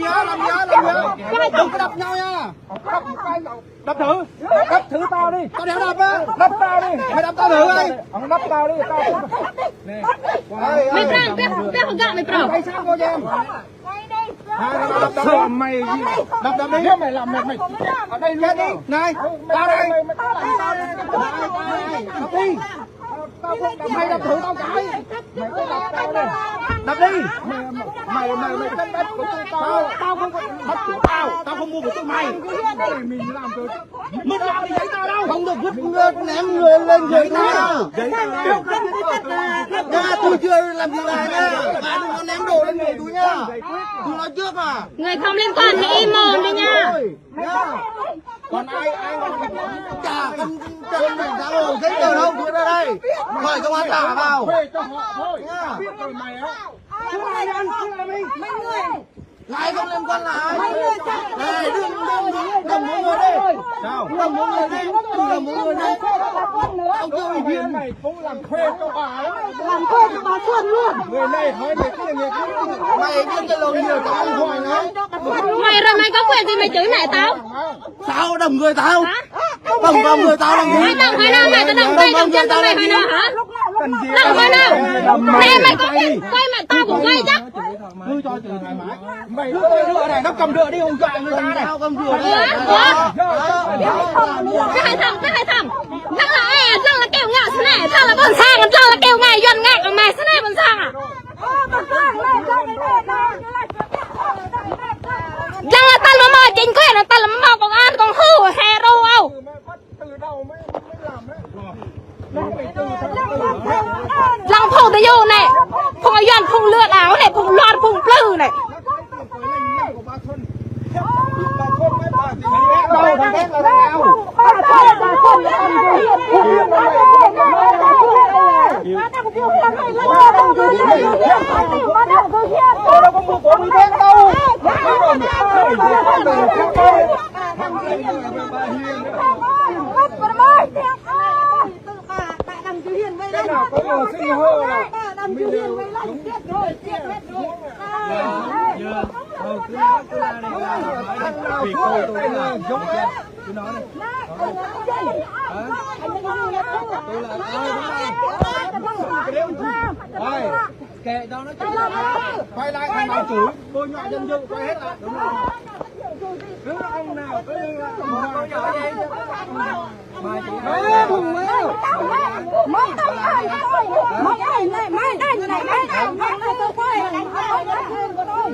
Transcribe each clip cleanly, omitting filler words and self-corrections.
Làm gì đừng có đập nhau nha. Đập thử tao đi. Tao đéo đập á. Đập tao đi. Mày đập tao thử đi. Ông đập tao đi. Mày prang biết không gạ mày prang. Mày sao cô cho em? Đập mày đi. Mày làm mày. Ở đây luôn đi. Này, tao đây. Đập đi. Mày đập thử tao cái. Mày có đập tao đây. Đập đi. Mày cân đất của tao. Tao không có mất của tao. Tao không mua của tụi mày. Mình làm rồi. Mất làm thì giấy tao đâu. Không được vứt ném người lên giấy tao. Giấy tao. Nha, tôi chưa làm gì này nha. Bà đừng có ném đồ lên người tôi nha. Tôi nói trước mà. Người không liên quan thì im mồm đi nha. Còn ai trả cần xã hội giấy tờ đâu đưa ra đây. Mời công an trả vào. Lại không liên quan là ai? Này đừng mỗi người đi. Sao? Đừng mỗi người đi. Ông tôi viên này cũng làm thuê cho bà đó. Làm thuê cho bà Xuân luôn. Người này hỏi mày cái người khác. Mày biết cái lời nhiều tao không hỏi nữa. Mày rồi mày có quyền gì mày chửi mẹ tao? Sao đầm người tao? Đầm vào người tao làm gì? Mày đầm hồi nào mày tao đầm tay đầm chân tao mày hồi nào hả? Đầm hồi nào? Nè mày có quyền quay mẹ tao cũng quay chắc. Ngươi cho chửi thoải mái. Mày rửa này nó cầm rửa đi không dọa người ta này. Tao cầm rửa đây. Cái hai thằng. Thằng là kêu ngạo thế này, thằng là bồn sang, thằng là kêu ngài dần ngạc ở mày thế này bồn sang à? Rằng là tao mà mò chính quyền là tao là mò công an còn hư hè đâu đâu. Rằng phùng tới vô này, phùng ở dần phùng lượt áo này, phùng loạt phùng plư này. Kệ cho nó chửi. Quay lại thằng nào chửi bôi nhọ dân dự quay hết lại. Đúng rồi. Cứ ông nào cứ bôi nhọ vậy.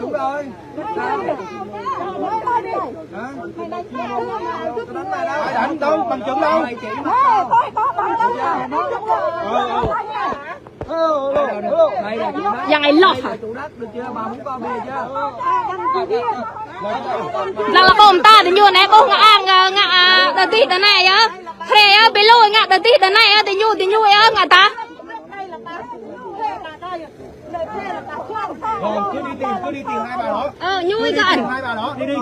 Đúng rồi. Ai đánh đâu, bằng chứng đâu. Rằng ấy lọt hả? Rằng là bồm ta thì nhuồn này bông ngạ đợt tí đợt này á. Thế á, bế lôi ngạ đợt tí đợt này á, thì nhu á ngạ ta. Cứ đi tìm hai bà đó. Nhui gần. Hai bà đó, đi.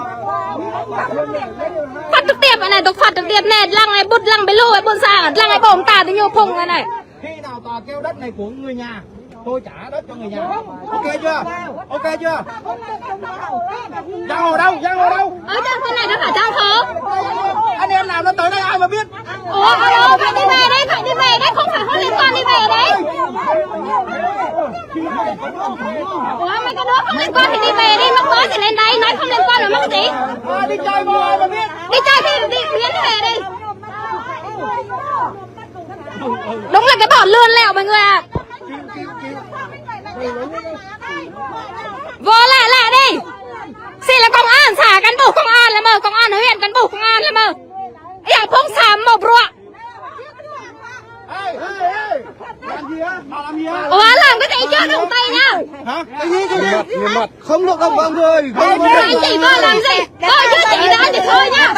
Phát trực tiếp này, tôi phát trực tiếp này, lăng này bút lăng bế lôi bôn sang, lăng này bồm ta thì nhu phùng này này. Khi nào tòa kêu đất này của người nhà, tôi trả đất cho người nhà. Ok chưa? Ok chưa? Giang hồ đâu? Ở trong cái này nó phải giang hồ. Anh em nào nó tới đây ai mà biết? Ủa, phải đi về đấy, không phải không liên quan đi về đấy. Ủa, mấy cái đó không liên quan thì đi về đi, mắc có thì lên đây, nói không liên quan là mắc gì? Đi chơi mà ai mà biết? Đi chơi thì đi biến về đi. Đúng là cái bọn lươn lẹo mọi người à. Vô lại đi. Xin là công an xả cán bộ công an là mờ, công an huyện cán bộ công an là mờ. Dạ không xả một ruộng. Làm gì á? Làm gì á? Ủa làm cái gì chưa đụng tay nha. Hả? Cái gì? Không được đồng bằng người. Anh chỉ vào làm gì? Tôi chưa chỉ ra thì thôi nha.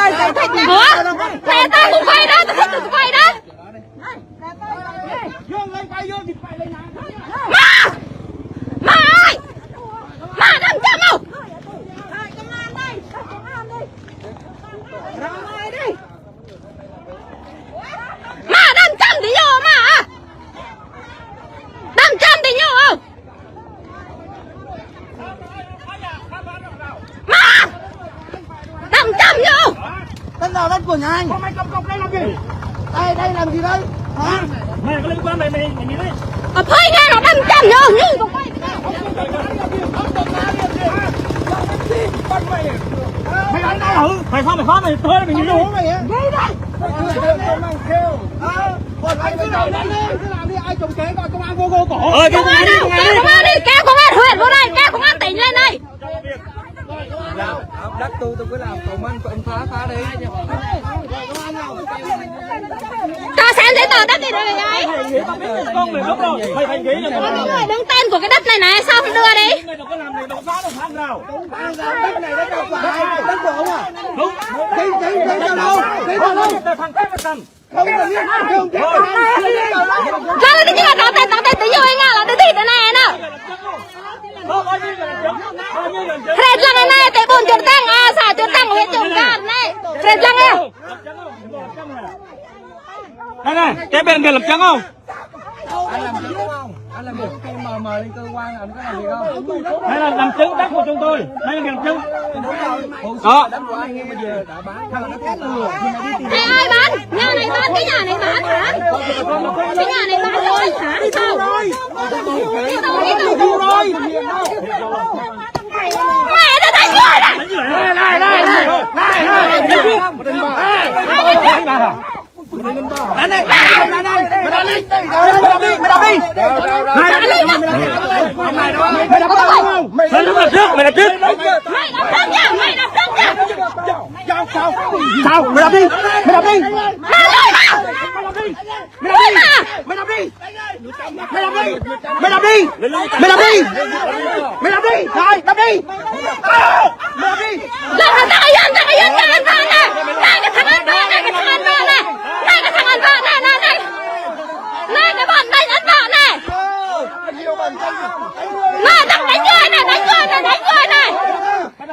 Ủa? Thế ta cũng quay đó, tôi không quay đó. Mà ơi! Mà đừng chăm đâu! Mà đâm chăm thì vô mà! Đâm chăm! 500 thì nhau không? Má nào đất của nhà anh? Mày cầm cọc đây làm gì? Đây làm gì đây? Hả? Mày có liên quan mày đi đấy. Phơi nghe nó đâm chém nhớ như Mày đánh tao hử? Mày sao mày thôi mày nhìn vô mày á. Đi đây. Anh cứ làm đi, ai trồng kế gọi công an vô cổ. Công an đi. Kéo công an huyện vô đây, kéo công an tỉnh lên đây. Đất tôi cứ làm công an phá đi. Cho xem giấy tờ đất đi đây này. Con mày lúc rồi. Mày thành ghế là Mọi người đứng tên của cái đất này này sao không đưa đi? mày đâu có làm này đâu phá đâu phá nào. Đất này đất của ông à? Đúng. Giấy tờ đâu? Thằng khác cầm. Không cần biết. Ra là đi chứ là đó tên tự nhiên anh là đi thịt thế này nè. Fred lang này tại buồn chuột tăng xả chuột tăng huyện Trường Cát này. Fred lang à. Này, cái bên kia làm trắng không? Anh làm chứng không? Anh làm chứng khi mời lên cơ quan anh có làm gì không? Đây là làm chứng đất của chúng tôi. Đây là làm chứng. Đó. Đất của anh nhưng bây giờ đã bán thằng nó khác lừa. Thế ai bán? Nhà này bán, cái nhà này bán hả? Cái nhà này bán rồi hả? Sao? Đi rồi. Mẹ nó đánh người này. Này. Mày làm trước. Sao? Mày làm đi. Làm thằng ăn vạ nè. Này cái thằng ăn vạ nè. Này cái bọn đánh ăn vạ nè. Này thằng đánh người này.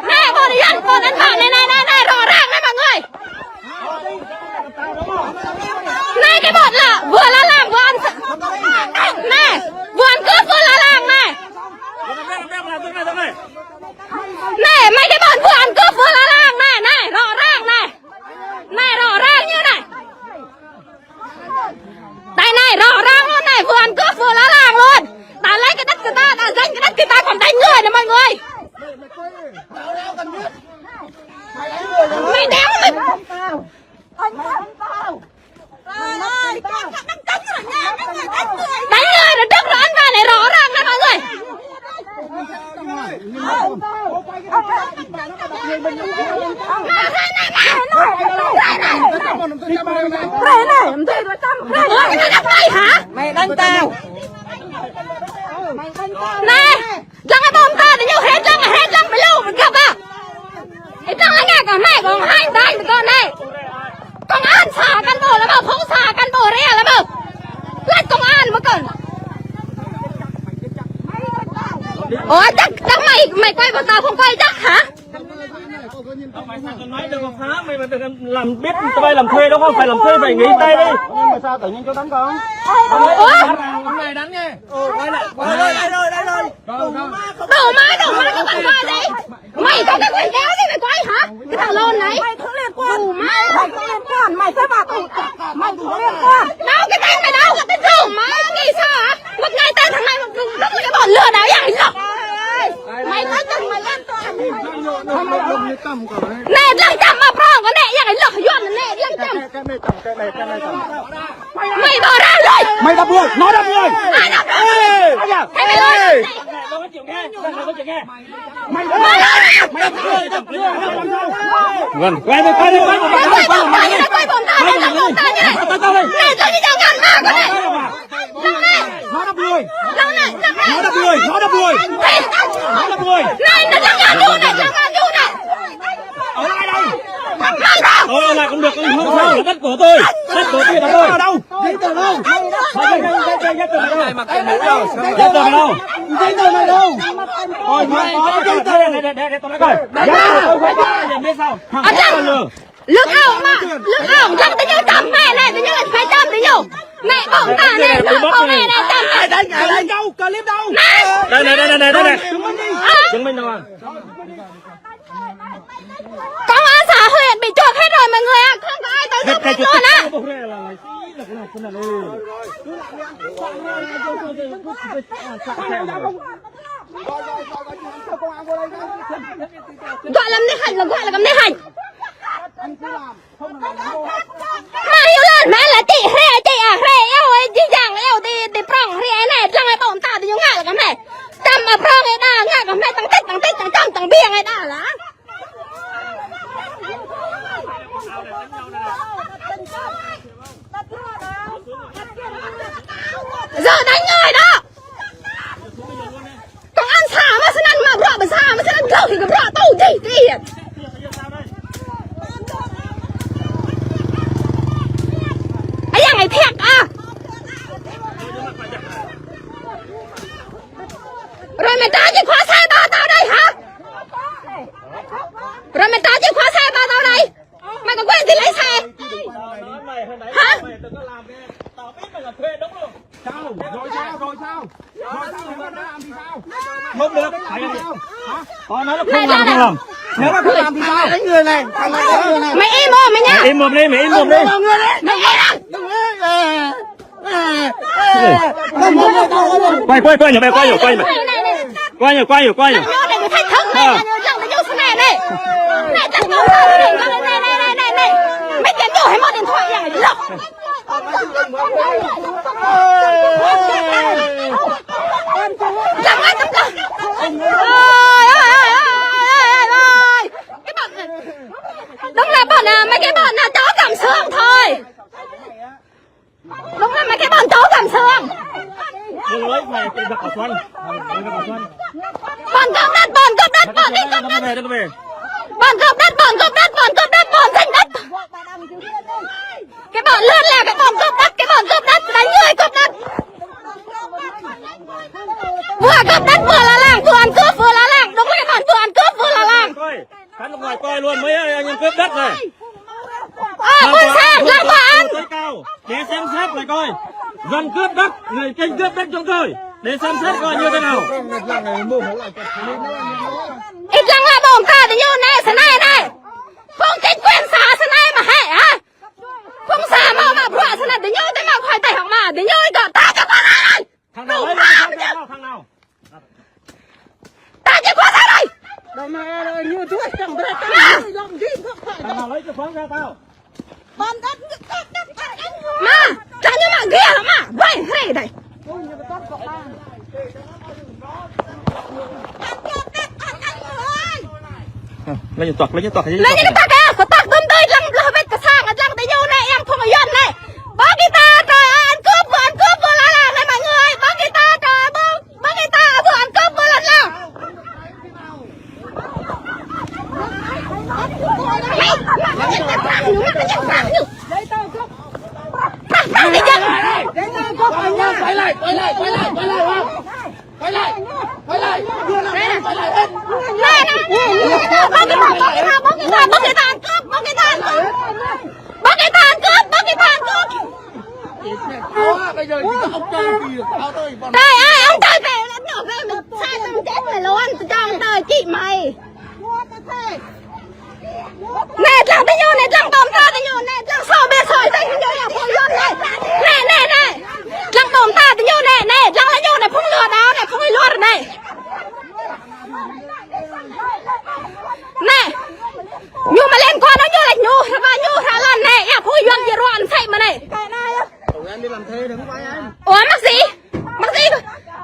Nè bọn đi ăn bọn ăn vạ này rõ ràng đấy mọi người. Này cái bọn là vừa là làng vừa ăn. Nè vừa ăn cướp vừa là làng này. Nè mấy cái bọn vừa ăn cướp vừa là làng này rõ ràng này. Này rõ ràng như này. Đây này rõ ràng luôn này, vừa ăn cướp vừa là làng luôn. Ta lấy cái đất người ta, ta giành cái đất người ta còn đánh người nữa mọi người. Mày đéo mày. Đánh người nó trước nó ăn vào này rõ ràng này mọi người. Mày đánh tao. Này, lăng cái bom ta để nhau hết lăng mày lâu mình gặp à. Cái lăng là nghe cả mẹ còn hai tay mình con này. Công an xả cán bộ là bảo không xả cán bộ rẻ là bảo. Lại công an mà cần. Ủa chắc mày quay vào tao không quay chắc hả? Mày sao còn nói đừng có phá, mày làm biết tụi làm thuê đúng không? Phải làm thuê phải nghỉ tay đi. Nhưng mà sao tự nhiên cho đánh con? Ủa? Ông này đánh nha. Quay lại. Đây rồi. Đồ má các bạn quay đi. Mày có cái quay kéo gì mày quay hả? Cái thằng lôn này. Mày không liên quan. Mày không liên quan. Mày sẽ bảo mày không liên quan. Đâu cái tên mày đâu? Cái tên rủ má nghĩ sao hả? Một ngày tên thằng này rất là cái bọn lừa đảo dạng nhở. Mày nói chừng mày lên toàn. Nè lăng chậm mà prong cái nè dạng lừa dọn nè lăng chậm. Cái này cầm. Mày bỏ ra rồi. Mày đập người, nó đập người. Ai đập người? Thế mày nói. Đâu có chịu nghe. Mày Vâng, quay đi. Quay bọn ta như này. Này cho như ngăn mà cái này. Lăng này. nó đập người. Lăng này. Nó đập người. Này nó lăng nhu này. Ở lại đây. Thôi lại cũng được, không sao, là đất của tôi. Đất của tôi là tôi. Đâu? Giấy tờ đâu? Giấy tờ này Mặc cái mũ đâu? Giấy tờ này đâu? Giấy tờ này đâu? Ôi, giấy tờ này, để tôi nói coi. Giấy tờ này biết sao? Thằng khác là lừa. Lực ổng lăng tự nhiên chấm mẹ này, tự nhiên phải chấm tự nhiên. Mẹ bỏng ta này, con mẹ này chấm mẹ. Đánh đâu? Clip đâu? Đây. Chứng minh đâu à? Công an xã huyện bị chuộc hết rồi mọi người ạ. gọi làm nếp hành là gọi là cầm nếp hành. Anh cứ làm, không làm Mà yêu lên mẹ là chị à rè eo ấy chị giang eo đi prong rè này lăng ai bỏng ta thì nhung ngại là cái này tâm mà prong ấy đà ngại cái này tăng tích tăng biếng ấy đà là giờ đánh người đó còn ăn xả mà sẽ ăn mà bọ mà xả mà sẽ ăn gạo thì cái bọ tàu gì đi ấy là ngày thiệt à rồi mày trả chìa khóa xe ba tao đây hả rồi mày trả chìa khóa xe ba tao đây mày có quên gì lấy xe hả sao? Rồi sao? Rồi sao nó làm thì sao? Không được. Phải làm sao? Hả? Nó nói là không làm, không làm. Nếu mà không làm thì sao? Đánh người này, thằng này đánh người này. mày im mồm mày nhá Mày im mồm đi, mày im mồm đi. mày Quay nhờ mày, quay nhờ. Quay nhờ. nhớ để người thách thức này là nhớ cho số này này chắc nhớ này mấy tiền nhổ hay một điện thoại này lộc chẳng ai tâm lòng cái bọn đúng là bọn mấy cái bọn chó cảm xương thôi đúng là mấy cái bọn chó cảm xương Đừng lấy mày gặp ở Xuân. bọn cướp đất bọn đi cướp đất bọn giành đất cái bọn lươn là cái bọn cướp đất đánh người cướp đất vừa cướp đất vừa là làng vừa ăn cướp vừa là làng đúng là cái bọn vừa ăn cướp vừa là làng Cắn ở ngoài coi luôn mấy anh em cướp đất này. quân xe làm tòa án Cao để xem xét lại coi dân cướp đất người kinh cướp đất chúng tôi để xem xét coi như thế nào. ít lăng là bổng ta thì như này thế này không chính quyền xã thế này mà hệ hả không xã mà bữa thế này thì như thế mà khỏi tay học mà thì như cả ta cho con này Thằng nào lấy thằng nào ta chỉ qua ra đây như tôi chẳng biết làm gì thằng nào lấy cái khoáng ra tao. bọn đất mà chẳng như mà ghê lắm mà vậy thế đây Lấy những toạc lấy những toạc kìa có toạc tôm tươi lăng là vết cái sang lăng tí nhu này em không có dân này bó guitar trời ơi ăn cướp vừa là làm này mọi người bó guitar trời ơi bó guitar vừa ăn cướp vừa là làm Bây giờ chỉ có ông chơi kìa, tao tới bọn trời ơi ông chơi về nó nhỏ về mình sai tâm chết mày luôn cho ông đời chị mày nè lăng tí nhu này lăng bom ta tí nhu này lăng sò bê sỏi tay tí nhu này phun luôn này lăng bom ta tí nhu này lăng lá nhu này phun lừa đảo này phun lừa này nè nhu mà lên con nó nhu là nhu ra lần này ya phun luôn gì rồi say mà này em đi làm thuê đừng quay em. ủa mắc gì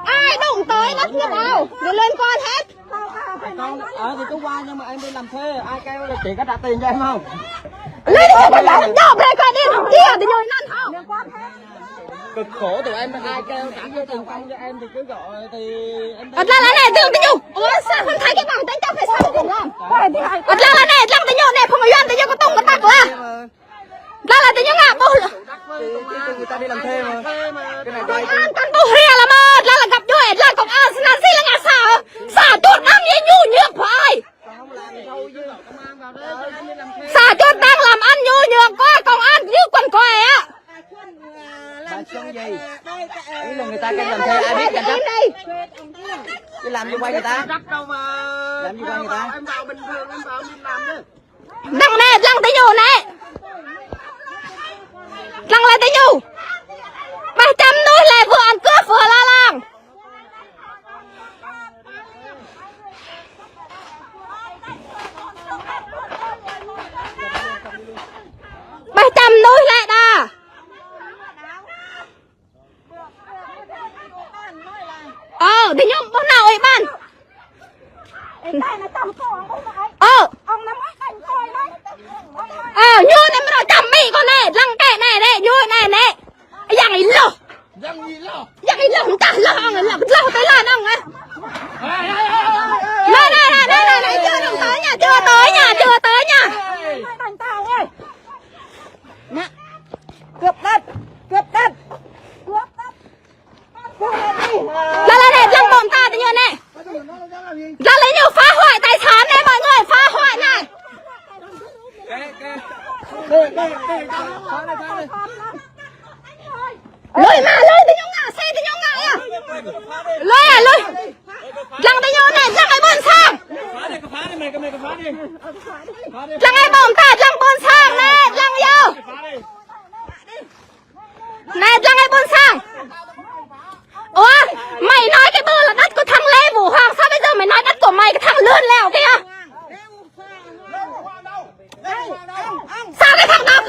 ai đụng tới đất như đâu rồi lên con hết thì cứ qua nhưng mà em đi làm thuê ai kêu là chị có trả tiền cho em không lên đi cái lá nhộp đây coi đi thằng kia thì nhồi năn không cực khổ tụi em ai kêu trả tiền công cho em thì cứ gọi thì em ở đây là này tương tí nhung ủa sao không thấy cái bằng tay trong phải sao không ở đây là này lăng tí nhung này không có duyên tí nhung có tung có tắc là đây là tí nhung à bố người ta đi làm thuê mà cái này quay con bố hề là mà đây là gặp vui là công an xin gì là ngã xả chuột ăn như nhu nhược phải xả chuột đang làm ăn nhu nhược quá công an như quần què á bà xong gì ý là người ta cái làm thuê ai biết cảnh sát chứ làm gì quay người ta làm gì quay người ta Em vào bình thường em vào em làm chứ. lăng này lăng tí nhu này lăng lại tí nhu lại vừa ăn cướp vừa la làng. Mày chầm nuôi lại đà. Thì nhung bữa nào ấy ban. Như này mà nói chầm mì con này, lăng kẹ này này, như này này. Dạng ý lò. Dạng ý lò không trả lò, lò tới là nông á. Này, chưa tới nha, chưa tới nha. Nè, cướp đất. Là này, lăng bọn ta tự nhiên này. Là lấy nhiều phá hoại tài sản này mọi người, phá hoại này. Lôi tự nhiên ngã, xe tự nhiên ngã à. Lôi. Lăng tự nhiên này, lăng ai bọn sang. Lăng ai bọn ta, lăng bọn sang này, lăng vô. Này, lăng ai bọn sang. Ủa, mày nói cái bơ là đất của thằng Lê Vũ Hoàng, sao bây giờ mày nói đất của mày cái thằng lươn lèo kìa? Sao cái thằng đó?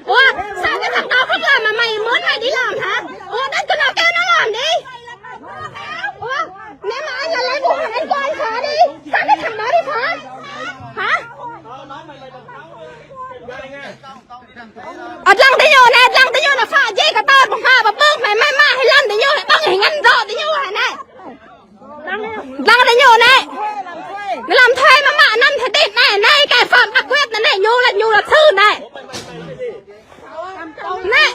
Ủa, sao cái thằng đó không làm mà mày muốn mày đi làm hả? Ủa, đất của nó kêu nó làm đi. Ủa, nếu mà anh là Lê Vũ Hoàng anh cho anh phá đi. Sao cái thằng đó đi phá? Hả? Lăng tới nhiều này phá gì cả tao mà phá mà bưng mày mai hay lăn tới nhiều này bưng hình ăn rõ tới nhiều này. Lăng tới nhiều này. Mày làm thuê mà mạ năm thế tịt này cái phạm ác quyết này nhu là thư này. Này.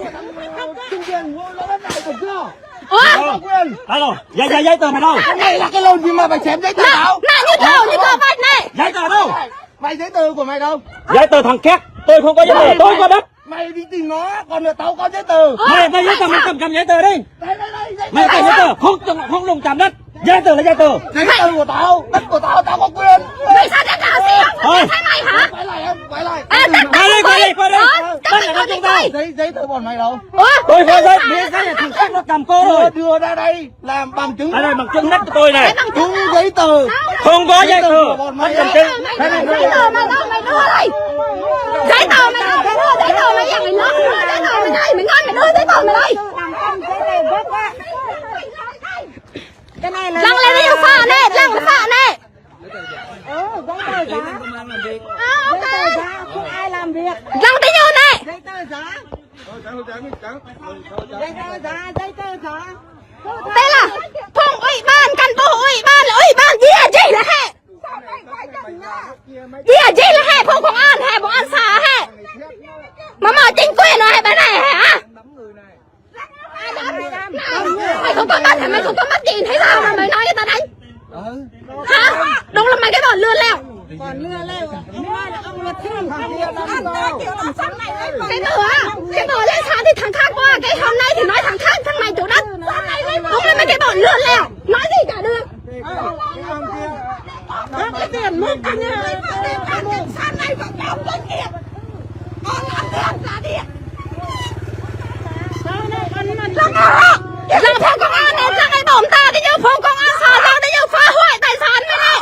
Ủa? Alo, giấy tờ mày đâu? Cái này là cái lồn gì mà mày chém giấy tờ đâu? Này như tờ vậy này. Giấy tờ đâu? Mày giấy tờ của mày đâu? Giấy tờ thằng két, tôi không có giấy tờ, tôi có đất. Mày đi tìm nó, còn tao có giấy tờ. Mày giấy tờ, mày cầm giấy tờ đi. Đây, Mày cầm giấy tờ, không lùng chạm đất. Giấy tờ là giấy tờ. giấy tờ của tao, đất của tao có quyền. Mày sao đất nào gì không? Mày thấy mày hả? Quay lại em, quay lại. Qua đi. Đất là đất chúng tao. Giấy tờ bọn mày đâu? Tôi có giấy là thằng khác nó cầm cô rồi. Đưa ra đây làm bằng chứng. Đây bằng chứng đất của tôi này. Không giấy tờ. Không có giấy tờ. Bọn mày Cầm chứng. Giấy tờ mày đâu mày đưa đây. Giấy tờ mày đâu mày đưa giấy tờ mày dặn mày lót đưa giấy tờ mày đây mày ngon mày đưa giấy tờ mày đây. Lăng lên nó phá này, lăng nó phá này. Không ai làm việc. Lăng tới nhiều này. Giấy tờ giá. Giấy tờ giá. Đây là phòng ủy ban cán bộ ủy ban là ủy ban gì là hệ. Gì là hệ phòng công an hệ, công an xã hệ. Mà mở chính quyền rồi hệ bên này hả? Mày không có mắt hả? Mày không có mắt nhìn thấy sao mà mày nói người ta đánh? Hả? Đúng là mày cái bọn lừa leo. Cái tờ lên xã thì thằng khác qua, cái hôm nay thì nói thằng khác, thằng này chủ đất. Đúng là mấy cái bọn lừa leo, nói gì cả được. Cái tiền mất cái nhà. Sáng nay còn kéo con kìa. Con làm tiền ra đi. Lăng phòng công an đến lăng ai bỏng ta thì như phòng công an xã lăng thì như phá hoại tài sản này này.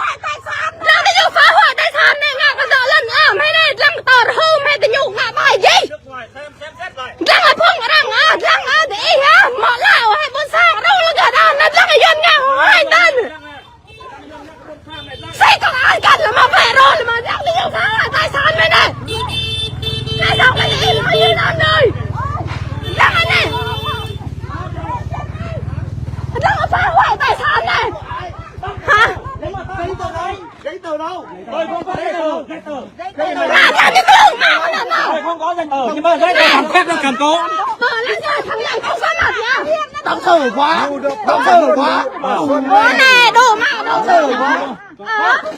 Lăng thì như phá hoại tài sản này ngạc có dở lần ảm hay này lăng tờ hôm hay thì nhủ ngạ bài gì. Lăng ở phòng lăng ở để ý hả mở lão hay bốn sang đâu là cả đàn là lăng ở dân ngạc hai tên. Xây công an cần là mà về rồi là mà lăng thì như phá hoại tài sản này này. Này đâu cái gì mà như làm rồi. Lăng ở này. Lăng ở phá hoại tài sản này. Hả? Giấy tờ đâu? Tôi không có giấy tờ. Mà theo như cái lương mà làm nào? Tôi không có giấy tờ, nhưng mà giấy tờ thằng khác nó cầm cố. Lên nhà thằng này không có mặt nha. Đóng sờ quá. Bố nè, đồ mà đồ sờ quá.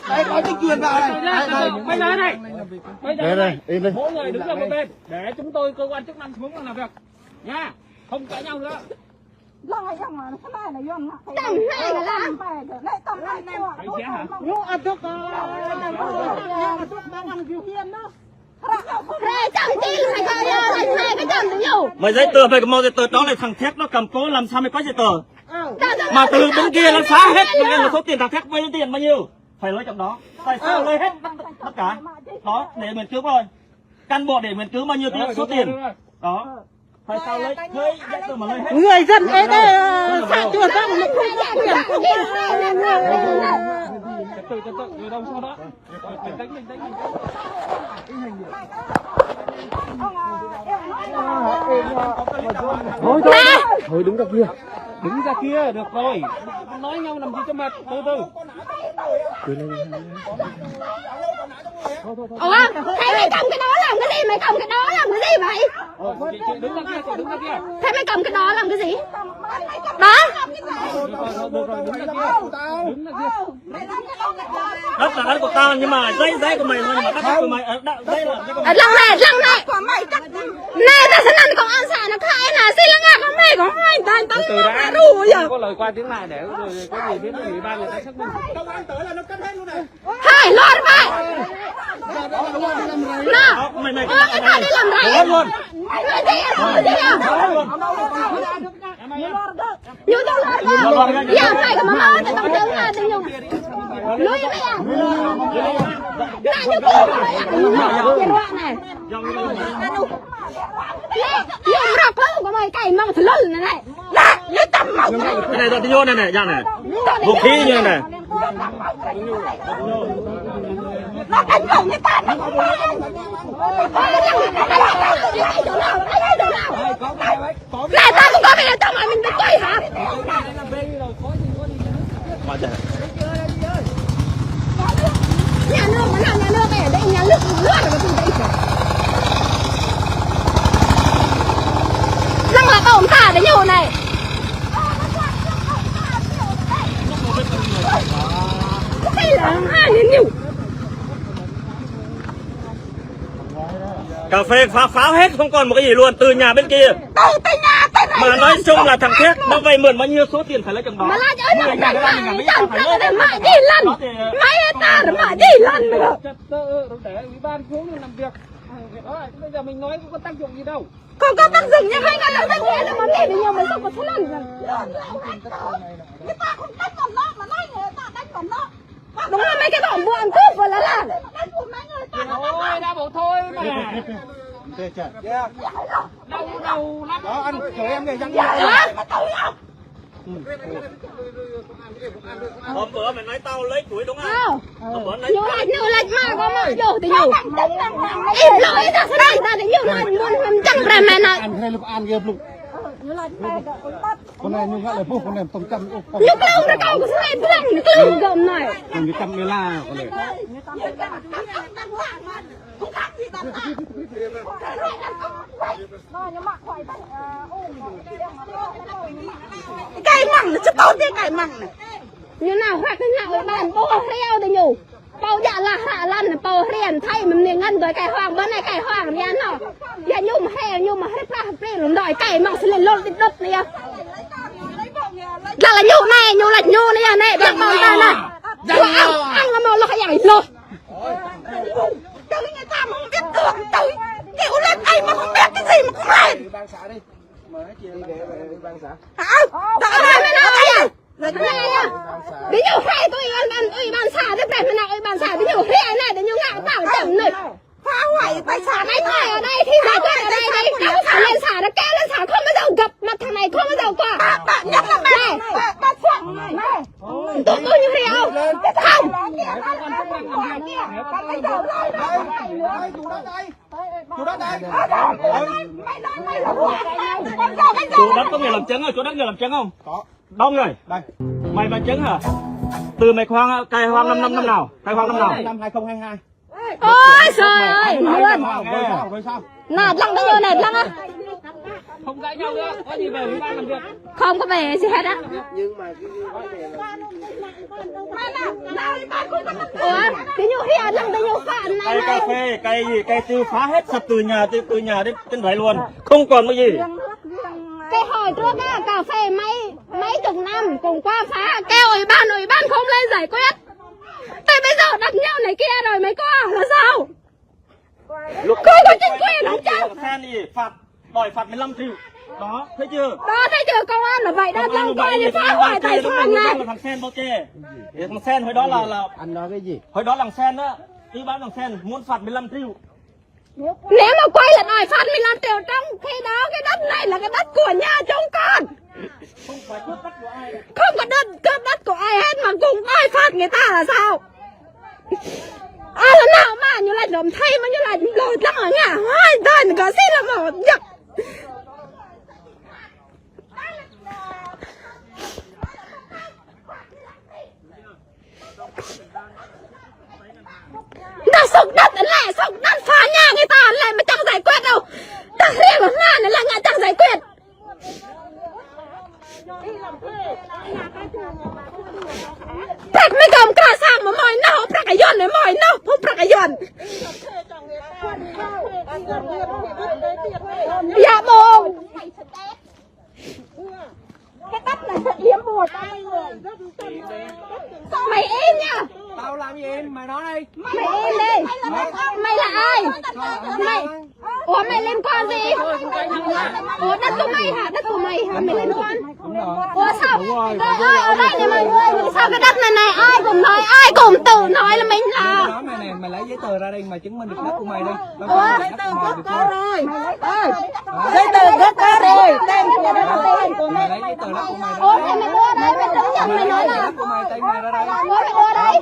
Đây có chính quyền vào đây. Bây giờ này. Đây, im đi. Mỗi người đứng ra một bên để chúng tôi cơ quan chức năng xuống làm việc. Nha, không cãi nhau nữa. Tầm này là làm. Nó ăn thuốc bằng điều khiển đó. Rè chồng chi mày coi lại hai cái chồng tự nhủ. Mày giấy tờ mày mau giấy tờ đó này thằng thép nó cầm cố làm sao mày có giấy tờ? Mà từ bên kia nó xá hết là số tiền thằng thép bao nhiêu tiền bao nhiêu? Phải lấy trong đó. Tại sao lấy hết tất cả? Đó để mình cứu rồi. Căn bộ để mình cứu bao nhiêu số tiền? Đó. Tại sao lấy giấy tờ mà lấy hết? Người dân ấy xã chùa ra một lúc Người đâu sau đó? Mình đánh. Thôi đứng ra kia. Đứng ra kia được rồi. Nói nhau làm gì cho mệt. Từ từ. Ủa, thế mày cầm cái đó làm cái gì? Mày cầm cái đó làm cái gì vậy? Chị đứng ra kia, đứng ra kia. Thế mày cầm cái đó làm cái gì? Đó. Được rồi, đứng ra kia. Đứng ra kia. Đất là đất của tao nhưng mà giấy của mày thôi, nhưng mà đất của mày giấy là giấy của mày. Lăng này. Này ta sẽ làm công an xã nó khai là xin lăng của mày có hai tay tao Từ đã đủ giờ. có lời qua tiếng lại để rồi có gì biết ủy ban người ta xác minh. Công an tới là nó cắt hết luôn này. Hai lót vậy. Nè. Mày Mày đi làm rẫy. luôn. Mày đi à? Như tao lót đó. Giờ mày có mà lót tao đứng là tao nhung. Lùi mày à. Này như tao mày à. Nhìn đoạn này. Dùng rọc lưng của mày cày mong thử lưng này này. Nè, lấy tầm mong. Cái này tôi vô này này, dạng này. Vũ khí như này. Nó đánh vào người ta. Này ta cũng có cái này tao mà mình bị quay hả? Nhà nước mà làm nhà nước này ở đây nhà nước luôn rồi mà tụi đây răng là bổng thả đấy nhiều này. Cái là hai đến nhiều. Cà phê phá hết không còn một cái gì luôn, từ nhà bên kia. Từ nhà tới đây. Mà nói chung là thằng Thét nó vay mượn bao nhiêu số tiền phải lấy chồng đó. Mà la cho nó đánh lại chẳng cơ để mãi đi lần. Mãi ta để mãi đi lần nữa. Để ủy ban xuống làm việc. Bây giờ mình nói có tác dụng gì đâu. Không có tác dụng nhưng hai người làm tác nghĩa là mà để nhiều mà không có thế lần. Người ta không đánh vào nó mà nói người ta đánh vào nó. Đúng là mấy cái bọn buồn cướp vừa là làm. Thôi đã bảo thôi mà. Đâu lắm. Đó anh chửi em kìa răng. Hôm bữa mày nói tao lấy củi đúng không? Hôm bữa lấy Nhiều lạch mà có mà nhiều thì nhiều. Im lỗi ta sẽ đánh ta để nhiều lạch muốn làm chẳng ra mẹ này. Anh hay lúc ăn ghê lúc. Con này nhưng lại phúc con này tông trăm. Lúc lâu nó câu cái này blanc nó cứ gầm này. Đừng cái trăm la con này. Cái măng nó chứ tốt thế cái măng này. Như nào hoặc thế nào bạn bố reo thì nhiều. Bầu dạ là hạ lăn bầu riêng thay mình liền ngân rồi cái hoàng bữa nay cái hoàng nha nó. Dạ nhung hè nhung mà hết ra hết rồi đòi cái măng sẽ lên lộn đứt này. Là nhung này nhung lạch nhung này này bạn bầu ta này. Ăn là một loại dạng lột. Cho người ta mà không biết tưởng tới. Kiểu lên đây mà không biết cái gì mà cũng lên. Hả? Đó là mày nói cái gì? Đến nhiều khai tôi ủy ban xã thế phải nào ủy ban xã đến nhiều khai này đến nhiều ngạo tạo chậm này phá hoại tài sản này thôi ở đây thì giải quyết ở đây đây đâu phải lên xã nó kéo lên xã không bao giờ gặp mặt thằng này không bao giờ qua nhất là này bác phượng này tôi như thế không Chủ đất đây. Chủ đất có người làm chứng rồi, chủ đất người làm chứng không? Có. Đông rồi. Đây. Mày làm chứng hả? Từ mày khoang cày hoang năm nào? Cày hoang năm nào? Năm 2022. ôi trời ơi luôn Với sao? nạt lăng cái này lăng á Không cãi nhau nữa, có gì về ủy ban làm việc. không có về gì hết á ủa cái nhiều hiện lăng cái nhiều phản này Cây cà phê, cây gì, cây tiêu phá hết sập từ nhà đến trên vậy luôn. Không còn cái gì. cái hồi trước á cà phê mấy chục năm cùng qua phá kêu ủy ban không lên giải quyết. Tại bây giờ đặt nhau này kia rồi mới qua là sao? Coi có chính quyền không chứ? Xe này phạt, đòi phạt 15 triệu. Đó, thấy chưa? Đó, thấy chưa? Công an là vậy đó, lăng coi đi phá hoại tài sản này. Thằng Sen bao chê. Thằng Sen hồi đó là Anh nói cái gì? hồi đó thằng Sen á, đi báo thằng Sen muốn phạt 15 triệu. Nếu mà quay là đòi phạt 15 triệu, trong khi đó cái đất này là cái đất của nhà chúng con. Không phải cướp đất của ai. Không có cướp đất của ai hết mà cũng đòi phạt người ta là sao? Là nào mà như là đồm thay mà như là lôi lăng ở nhà hai đời có xin là một giật. Đã sụt đất lại, sụt đất phá nhà người ta lại mà chẳng giải quyết đâu. Đất riêng của nhà này là người chẳng giải quyết. Bạch mới cầm cả sang mà mỏi nó, bạch cái dọn này mỏi nó, không bạch cái dọn. Dạ bồ. Cái đất này thật yếm bùa tay người. Mày im nha. Tao làm gì em? Mày nói đi. Mày im đi. Mày là ai? Mày. Ủa mày liên quan gì? Ủa đất của mày hả? Đất của mày hả? Mày liên quan? Ủa sao? Ở đây này mọi người, sao cái đất này ai cũng tự nói là mình là. Nói mày nè, mày lấy giấy tờ ra đây mà chứng minh được đất của mày đi. Ủa? Giấy tờ có rồi. Giấy tờ đất có rồi. Tên của đất của Mày lấy giấy tờ đất của mày. Ủa mày đưa đây, mày đứng nhận mày nói là. Đất của mày, tay mày ra đây. Ủa mày đưa đây.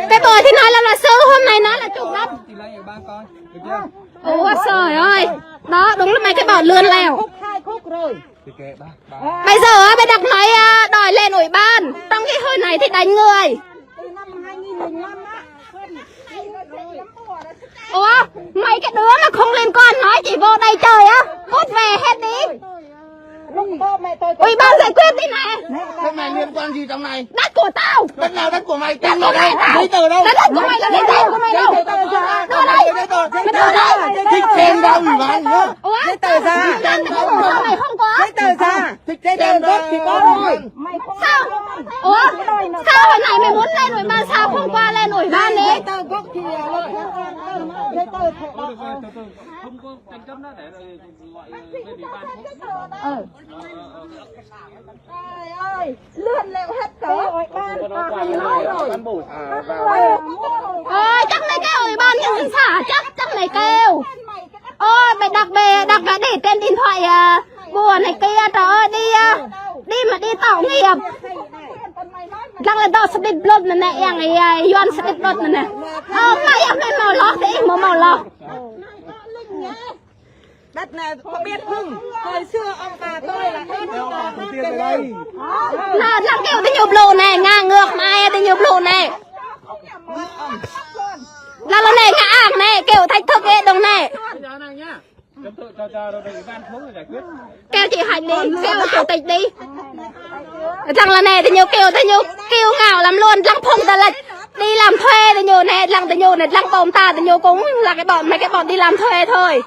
Cái tôi thì nói là sư, hôm nay nói là chủ đất. Thì lấy vậy ba coi, được chưa? Ủa trời ơi. Đó đúng là mày cái bọn lươn lèo. Thì kệ ba. Bây giờ mày đặt nói đòi lên ủy ban. Trong cái hồi này thì đánh người. Ủa mấy cái đứa mà không liên quan nói chỉ vô đây chơi á, cút về hết đi. Ủy ban giải quyết đi này. Cái mày liên quan gì trong này? Đất của tao. Đất nào đất của mày? Tên ở đây. Giấy tờ đâu? Đất của mày là giấy tờ của mày đâu? Đưa đây. Mày đưa đây. Thích xem đâu ủy ban nhá. Ủa? Giấy tờ ra. Mày không có. Giấy tờ ra. Thích xem đất thì có thôi. Sao? Ủa? Sao hồi này mày muốn lên ủy ban sao không qua lên ủy ban đi? Giấy tờ không có tranh chấp đó để gọi lên ủy ban. Trời ơi, lươn lẹo hết cỡ ủy ban nói rồi. Ôi, chắc này cái ủy ban nhân xã chắc này kêu. Ôi, mày đặt cả để trên điện thoại bùa này kia, trời ơi, đi mà đi tạo nghiệp. Đang là đó sẽ đi blot này nè, yang Yuan sẽ đi blot này nè. Mày em lên màu lót đi, màu lót. Đất này có biết không? Hồi xưa ông bà tôi là hết Tiền ở đây. Là đang kêu tới nhiều blue này, ngang ngược mà ai tới nhiều blue này. Là lần này ngã ảng này, kêu thách thức ấy đồng này. Cho ủy ban xuống rồi giải quyết. Kêu chị Hạnh đi, kêu chủ tịch đi. Rằng là này thì nhiều kêu ngào lắm luôn, lăng phùng ta là đi làm thuê thì nhiều này, lăng lăng bồng ta thì nhiều cũng là mấy cái bọn đi làm thuê thôi.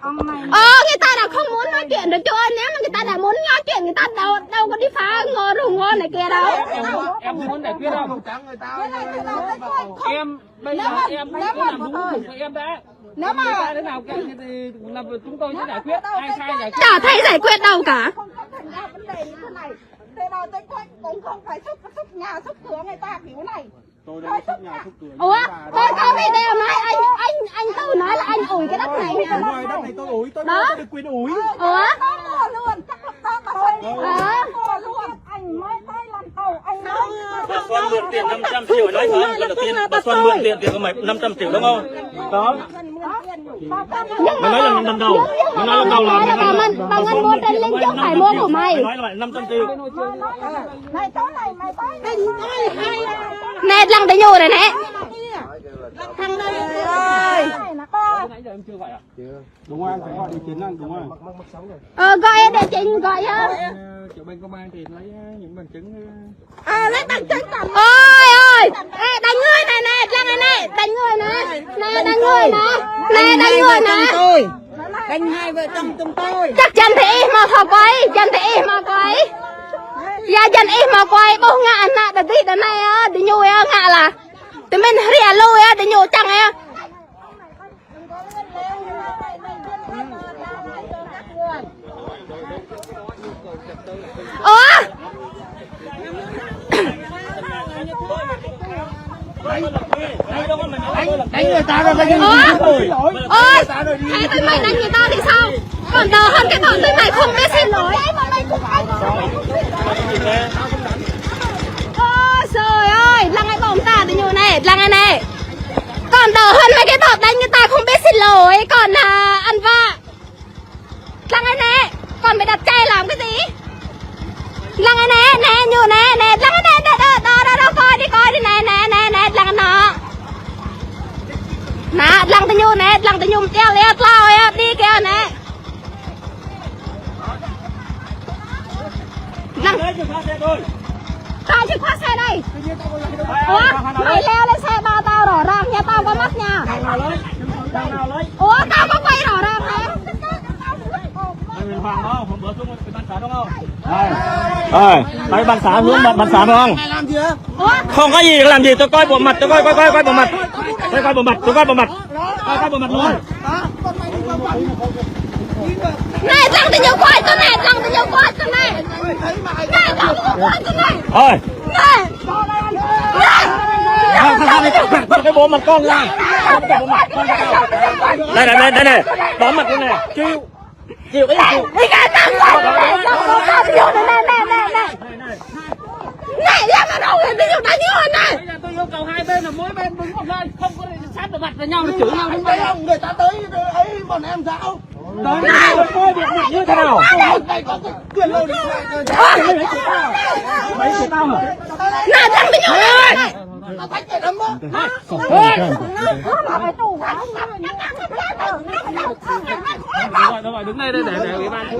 Người ta đã không muốn nói chuyện được chú ơi, nếu mà người ta đã muốn nói chuyện người ta đâu có đi phá ngô này kia đâu. Em muốn giải quyết không? Em bây giờ em có làm đúng của em đã. Nếu mà thế nào thì là chúng tôi sẽ giải quyết, ai sai giải quyết. Chả thấy giải quyết đâu cả. thế nào tôi cũng không phải xúc nhà xúc cửa người ta kiểu này. Tôi đang xúc nhà xúc cửa. Ủa, tôi có video nói anh Tư nói là anh ủi cái đất này. Đúng rồi, đất này tôi ủi, tôi có quyền ủi. Ủa? Mua luôn, chắc là to mà thôi. Mua luôn, anh mới tay làm tàu, anh nói. Bà Xuân mượn tiền 500 triệu nói thôi, lần đầu tiên bà Xuân mượn tiền của mày 500 triệu đúng không? Đó. Mày nói là lần đầu, mày nói lần đầu là bà Ngân mua trên link trước phải mua của mày. Mày nói là 500 triệu. Này chỗ này mày tới Nè, lăng tới nhô này nè. thằng đây ơi. Nãy giờ em chưa gọi à? Đúng không? Phải gọi địa chính anh đúng không? Gọi địa chính gọi á. Chỗ bên công an thì lấy những bằng chứng. Lấy bằng chứng cầm. Ôi, đánh người này nè, lăng này nè, đánh người nè. Nè, đánh người nè. Nè, đánh người nè. Đánh hai vợ chồng chúng tôi. Chắc chân thì mà thọ quay, chân thì mà quay. Dạ chân ý mà quay, bố ngạ nạ, đợt này á, đi nhui á, ngạ là. tụi mình rìa lôi á để nhổ chẳng á Đánh người ta rồi, ôi thế tụi mày đánh người ta thì sao còn đỡ hơn cái bọn tụi mày không biết xin lỗi ôi trời ơi lăng ai bỏng ta thì nhiều này lăng ai này còn đỡ hơn mấy cái bọn đánh người ta không biết xin lỗi còn ăn vạ lăng ai này còn mày đặt chay làm cái gì lăng ai nè nè nhiều nè nè lăng ai nè đó coi đi nè lăng nó nè lăng tự nhung treo leo lao đi kìa nè lăng tao chìa khóa xe đây ủa mày leo lên xe ba tao rõ ràng nha tao có mắt nha ủa tao có quay rõ ràng hả đấy bàn xã hướng bàn xã phải không? Không có gì làm gì tôi coi bộ mặt tôi coi bộ mặt tôi coi bộ mặt luôn. này lăng tự nhung quay cho này lăng tự nhung quay cho này này lăng tự nhung quay cho này Ôi này cái bộ mặt con ra đây này bỏ mặt luôn này chịu cái gì chịu đi cái tăng quá này ra mà đâu thì tự đánh nhau này tôi yêu cầu hai bên là mỗi bên đứng một bên, không có sát vào mặt với nhau nó chửi nhau không thấy không? Người ta tới ấy bọn em sao? đấy coi việc mặt như thế nào Đây có cái quyền lợi để mấy chị tao hả? này thằng tự nhung này nó thách cái đấm á. Đâu rồi đứng đây để ủy ban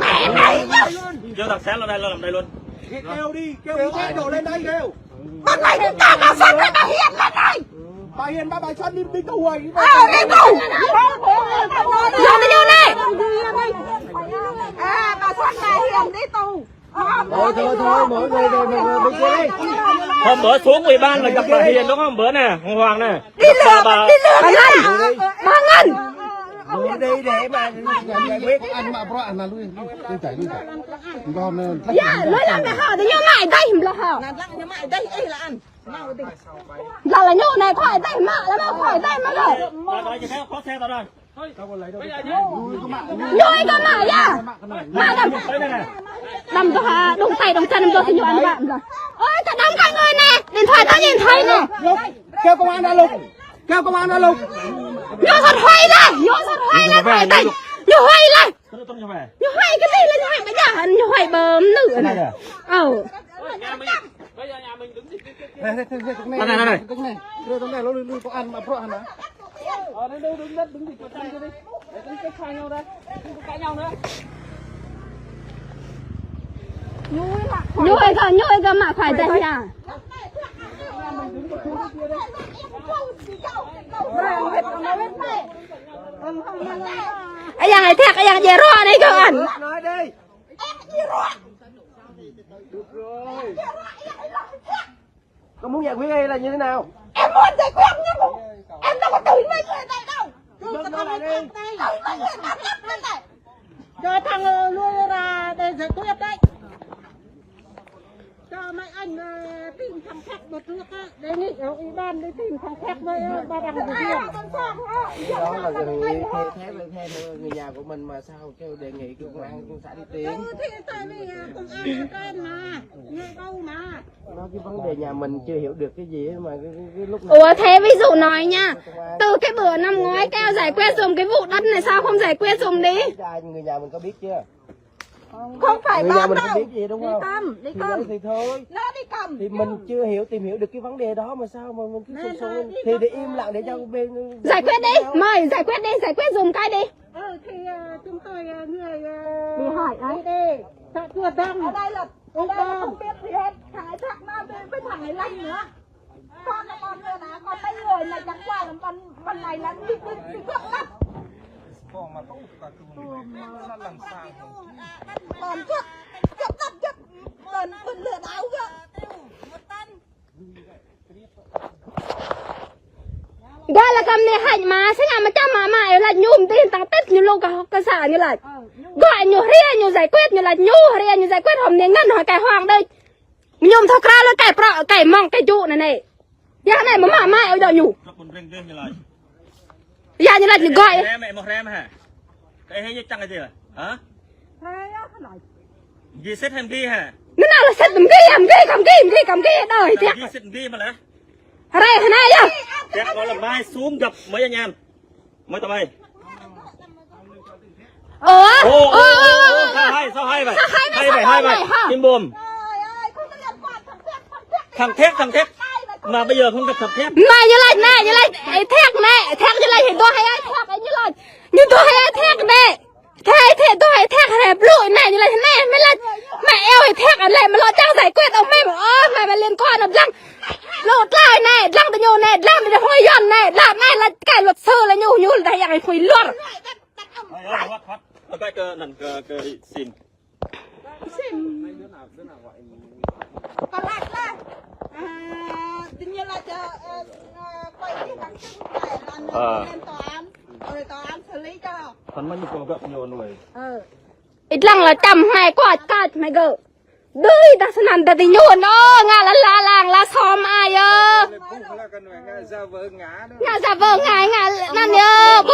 vô đặt sáng lên đây làm đây luôn. Kêu đi xe đổ lên đây kêu. con mày đừng cả bà Xuân với bà Hiền lên đây Bà Hiền bà Xuân đi tù rồi. đi tù giờ tự nhung này bà Xuân bà Hiền đi tù Thôi mỗi người bên kia đi. Hôm bữa xuống ủy ban là gặp bà Hiền đúng không? Bữa nè Hoàng nè đi lừa bà Ngân Đi để mà giải quyết. Ăn mà bro ăn là lui chảy. Còn dạ nói làm cái hở thì như mày đây là hở là nhô này khỏi tay mạ là mà khỏi tay mà rồi rồi chị theo có xe tao rồi nhôi cơ mạ nha mạ đâm cho hà đụng tay đụng chân đâm cho thì nhô ăn bạn rồi ôi cả đám cả người nè điện thoại tao nhìn thấy nè kêu công an ra lục. nhô thật hoay lên khỏi tay nhô hoay lên nhô hoay cái gì lên nhô hoay bây giờ nhô hoay bơm nửa này Này. Đưa tấm này nó lui có ăn mà pro ăn hả? Đây đâu đứng đất đứng thì cho chân cho đi. Để tính cách khai nhau đây. Không có cãi nhau nữa. nhôi cơ mà khỏi tay nha ai yang thẹt ai yang dè ro đây cơ anh Nói đi. Con muốn giải quyết hay là như thế nào? em muốn giải quyết nhưng em đâu có đuổi mấy người này đâu cho thằng nuôi ra để giải quyết đấy cho mấy anh tìm thằng khác một nước á đề nghị ở ủy ban đi tìm thằng khác với ba đằng của riêng Đó là người người nhà của mình mà sao kêu đề nghị kêu công an xã đi tìm. thì tại vì công an tên mà nghe đâu mà Nó cái vấn đề nhà mình chưa hiểu được cái gì mà cái lúc này. ủa thế ví dụ nói nha từ cái bữa năm ngoái kêu giải quyết dùm cái vụ đất này sao không giải quyết dùm đi Người nhà mình có biết chưa? không phải Người nhà bom mình đâu không biết gì đúng không? đi cầm Thì thôi. nó đi cầm Thì mình chưa tìm hiểu được cái vấn đề đó mà sao mà mình cứ xung thì để im lặng để cho bên giải quyết đi mời giải quyết dùm cái đi thì chúng tôi người đi hỏi đấy đi chợ chùa Đông ở đây là không biết gì hết thằng ấy thằng nào đi với thằng ấy lanh nữa con là con nữa là con mấy người này chẳng qua là con này là đi cướp lắm còn cướp lừa đảo cơ gọi là cầm này hành mà sẽ làm mà chăm mà là nhùm tiền tăng tết như lâu cả xã như là gọi nhiều ria nhiều giải quyết như là ria nhiều giải quyết hôm nay ngân hỏi cái hoàng đây nhùm thao ra là cái mong cái trụ này giá này mà mai ở đâu nhủ giá như là gọi mẹ một rem hả cái hay chăng cái gì hả gì xét hem ghi hả nó nào là xét cầm ghi đời thiệt gì xét ghi mà lẽ đây này nhá thiệt gọi là mai xuống gặp mấy anh em mấy tụi mày sao hay vậy hay vậy kim buồm thằng thép mà bây giờ không gặp thằng thép này như này thép như này thì tôi hay thép ấy như tôi hay thép này thế tôi hay thép này lụi này như này thế này mới là mẹ eo hay thép ở này mà lo trang giải quyết ông mẹ bảo mẹ liên quan làm răng lột lại này răng từ nhiều này răng từ hôi giòn này làm này là cái luật sư là nhiều là thầy hủy luật cái cơ nằm cơ xin còn lại là tự nhiên là quay cái bắn chân này là lên tòa án xử lý cho hắn mới có gặp nhiều người ít lăng là chầm hai quả cát mày gỡ đôi ta sẽ nằm thì nhổn đó ngà là làng là xóm ai ơ ngà giả vờ ngà năn nhớ bố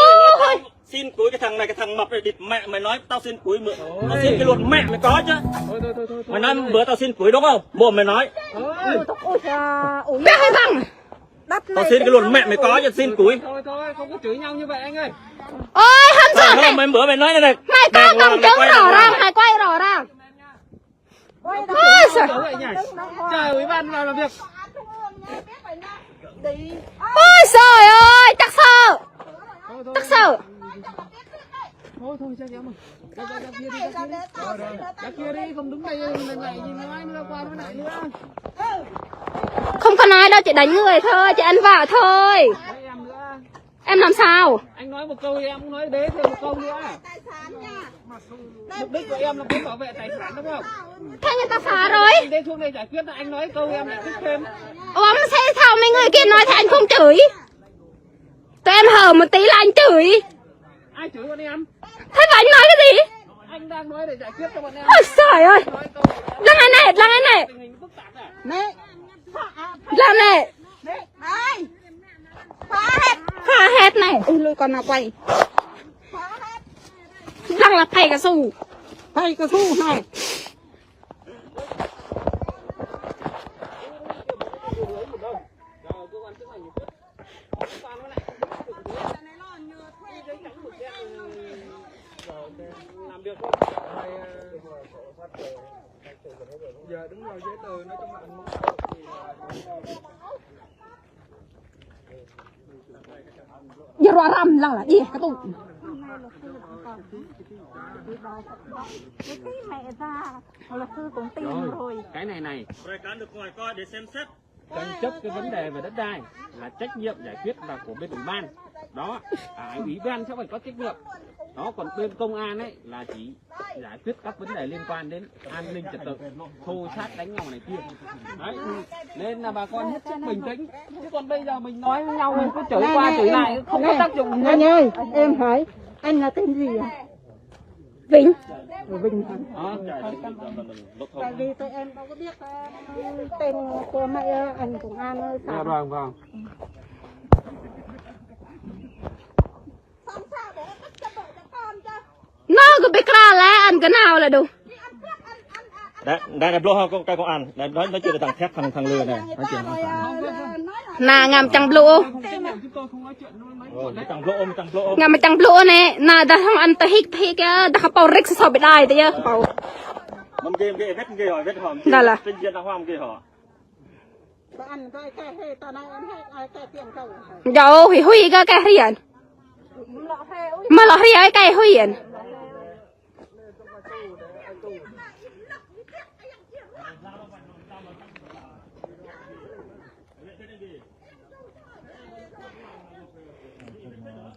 xin cuối cái thằng mập này địt mẹ mày nói tao xin cuối mượn tao xin cái luật mẹ mày có chứ mày nói bữa tao xin cuối đúng không bộ mày nói bé hay bằng tao xin cái luật mẹ mày có chứ xin cuối thôi không có chửi nhau như vậy anh ơi ôi hâm sợ này mày bữa mày nói này mày có cầm chứng rõ ràng mày quay rõ ràng trời ủy ban vào làm việc ôi trời ơi chắc sợ thôi chắc kéo mà ra kia đi không đứng đây lại gì nói nữa qua nó lại nữa không có nói đâu chị đánh người thôi chị ăn vạ thôi em làm sao anh nói một câu thì em cũng nói đế thêm một câu nữa mục đích của em là muốn bảo vệ tài sản đúng không thế người ta phá rồi anh đến xuống đây giải quyết là anh nói câu em lại thích thêm sẽ sao mấy người kia nói thì anh không chửi tụi em hờ một tí là anh chửi ai chửi bọn em thế mà anh nói cái gì anh đang nói để giải quyết cho bọn em ôi trời ơi lăng anh này tình hình phức tạp à này lăng này đây phá hết này lùi còn nào quay lăng là thầy cả xù này làm được không giờ đứng rồi giấy tờ nói chung là anh muốn giờ rõ rầm lăng là gì cái tụ cái mẹ ra luật sư cũng tin rồi cái này rời cán được ngoài coi để xem xét tranh chấp cái vấn đề về đất đai là trách nhiệm giải quyết là của bên ủy ban đó ủy ban sẽ phải có trách nhiệm đó còn bên công an ấy là chỉ giải quyết các vấn đề liên quan đến an ninh trật tự thô sát đánh nhau này kia đấy nên là bà con hết sức bình tĩnh chứ còn bây giờ mình nói với nhau mình cứ chửi qua chửi lại không có tác dụng gì anh ơi em hỏi anh là tên gì ạ Vĩnh tại vì tụi em đâu có biết tên của mẹ anh công an ơi sao vâng nó cứ biết ra là ăn cái nào là đủ đây là lô cái con ăn nói chuyện là thằng thép thằng lừa này nói chuyện nà ngàm chẳng blue ngàm mà chẳng blue này nà đã không ăn tới hít đã không bao rích sao bị đai tới giờ bao mình game vết hỏi đó là trên diện hoa kia họ ăn cái hay tao nói ăn hay cái tiền không dầu huy cái hiền mà là huy cái hiền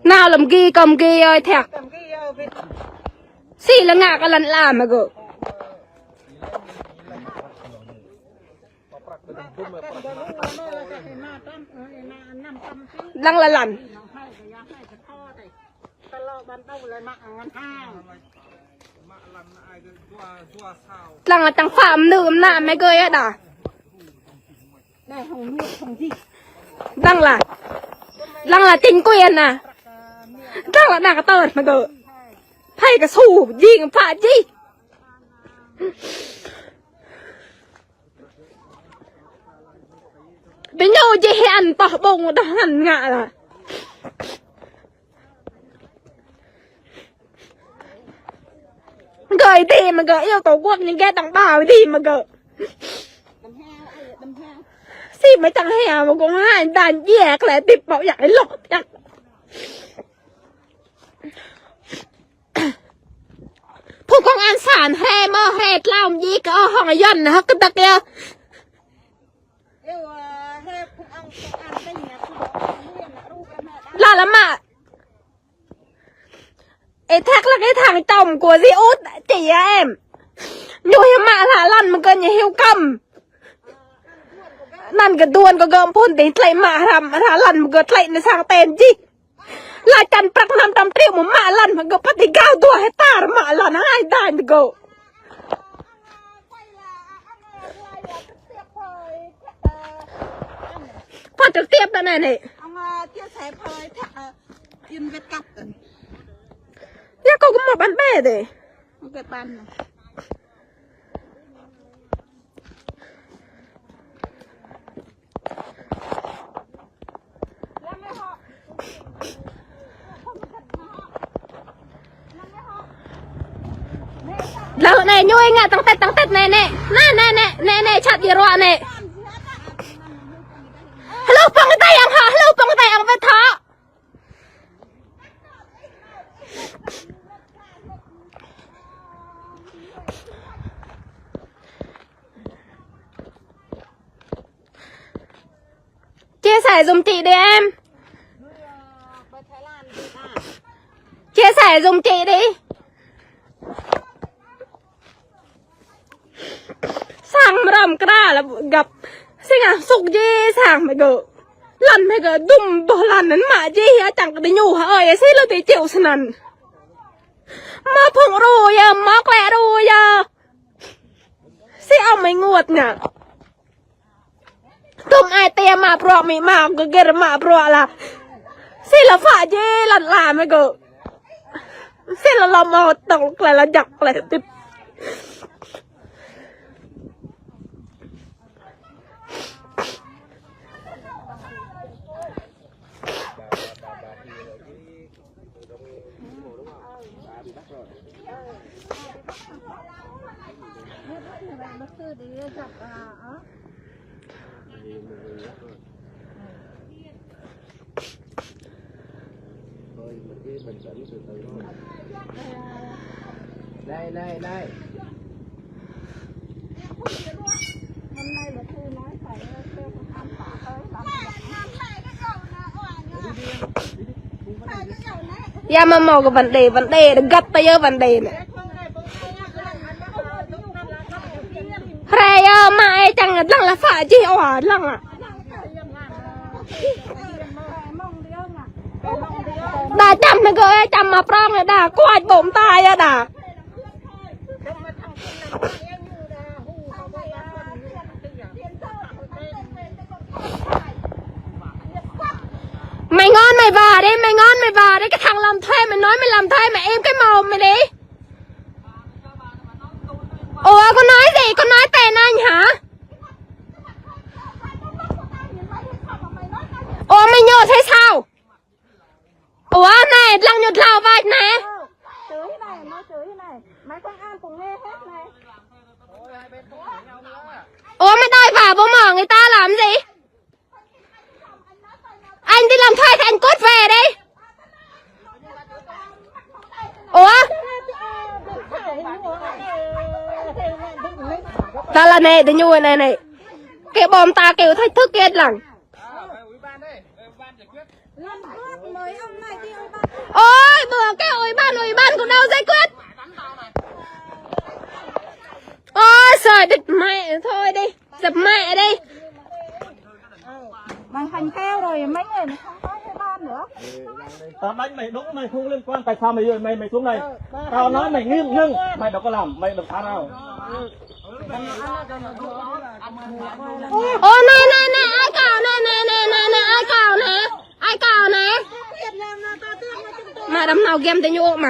nào làm ghi cầm ghi ơi thẹt xì là ngạc lần làm mà gỡ lăng là lần lăng là tăng phạm nữ nạ mấy người ấy đà lăng là chính quyền à lăng là đảng tờn mà gỡ hay cái sủ gì cũng phải gì bây giờ chị hẹn tỏ bông đó hẳn ngạ là gửi đi mà gửi yêu tổ quốc những cái đằng bảo đi mà gửi xí mấy thằng hè mà cũng hai đàn dẹt lại tiếp bảo giải lột chắcผู้กองอันสารแห่มาแห่เล่ายีก็ห้องยันนะก็ตะเกียlà mà ê thác là cái thằng chồng của di út chị em nhồi mà là lần mà gần nhà hiếu cầm lần cái đuôn có gom phun tí lại mà làm lần mà gật lại nó sang tên gì là chân bạc 500 triệu mà mạ lần mà gật bắt thì cao tuổi hết ta mạ lần hai đàn thì gộ phát trực tiếp đây này ông chia sẻ với yên Việt cặp ya kau cũng một bán bè đấy cái bàn này lỡ này nhôi ngạ tăng tết này nè nè chặt gì rồi nè hello bằng cái tay ăn hả hello bằng cái tay ăn với thọ chia sẻ dùm chị đi em chia sẻ dùm chị đi sang rầm ra là gặp sinh à sụt gì sang mày gỡ lần mày gỡ đùm bỏ lần đến mà gì á chẳng có đi nhủ hả ơi xí là tí chịu sân ăn mà phụng rồi à móc lẹ rồi à xí ông mày nguột nhỉ tụm ai tia mà pro mày mà cứ kia mà pro là xí là phải gì lần làm mày gỡ xí là làm màu tổng lại là giặc lại tiếp đây ya mà mò cái vấn đề gắt tay ở vấn đề này rồi mà ai chẳng lăng là phải chi ỏa lăng à đã chăm nó gửi chăm mà prong này đã quạt bụng tai á đã mày ngon mày vào đi cái thằng làm thuê mày nói mày làm thuê mày im cái mồm mày đi ủa con nói gì con nói tên anh hả ủa mày nhớ thế sao ủa này lăng nhột lào vai nè chửi này nói chửi này mấy con ăn cùng nghe hết này ủa mày đòi vào bố mở người ta làm gì anh đi làm thuê thì anh cút về đi ủa ta là nè để nhui này cái bom ta kêu thách thức kết lằng ôi bữa cái ủy ban của đâu giải quyết ôi trời địch mẹ thôi đi dập mẹ đi Bằng hành keo rồi mấy người nó không có hay ban nữa. Đánh mày đúng mày không liên quan tại sao mày xuống đây? Tao nói mày ngưng mày đâu có làm mày đừng phá nào. Ô nè ai cào nè ai cào nè mà đâm nào game tới nhô mà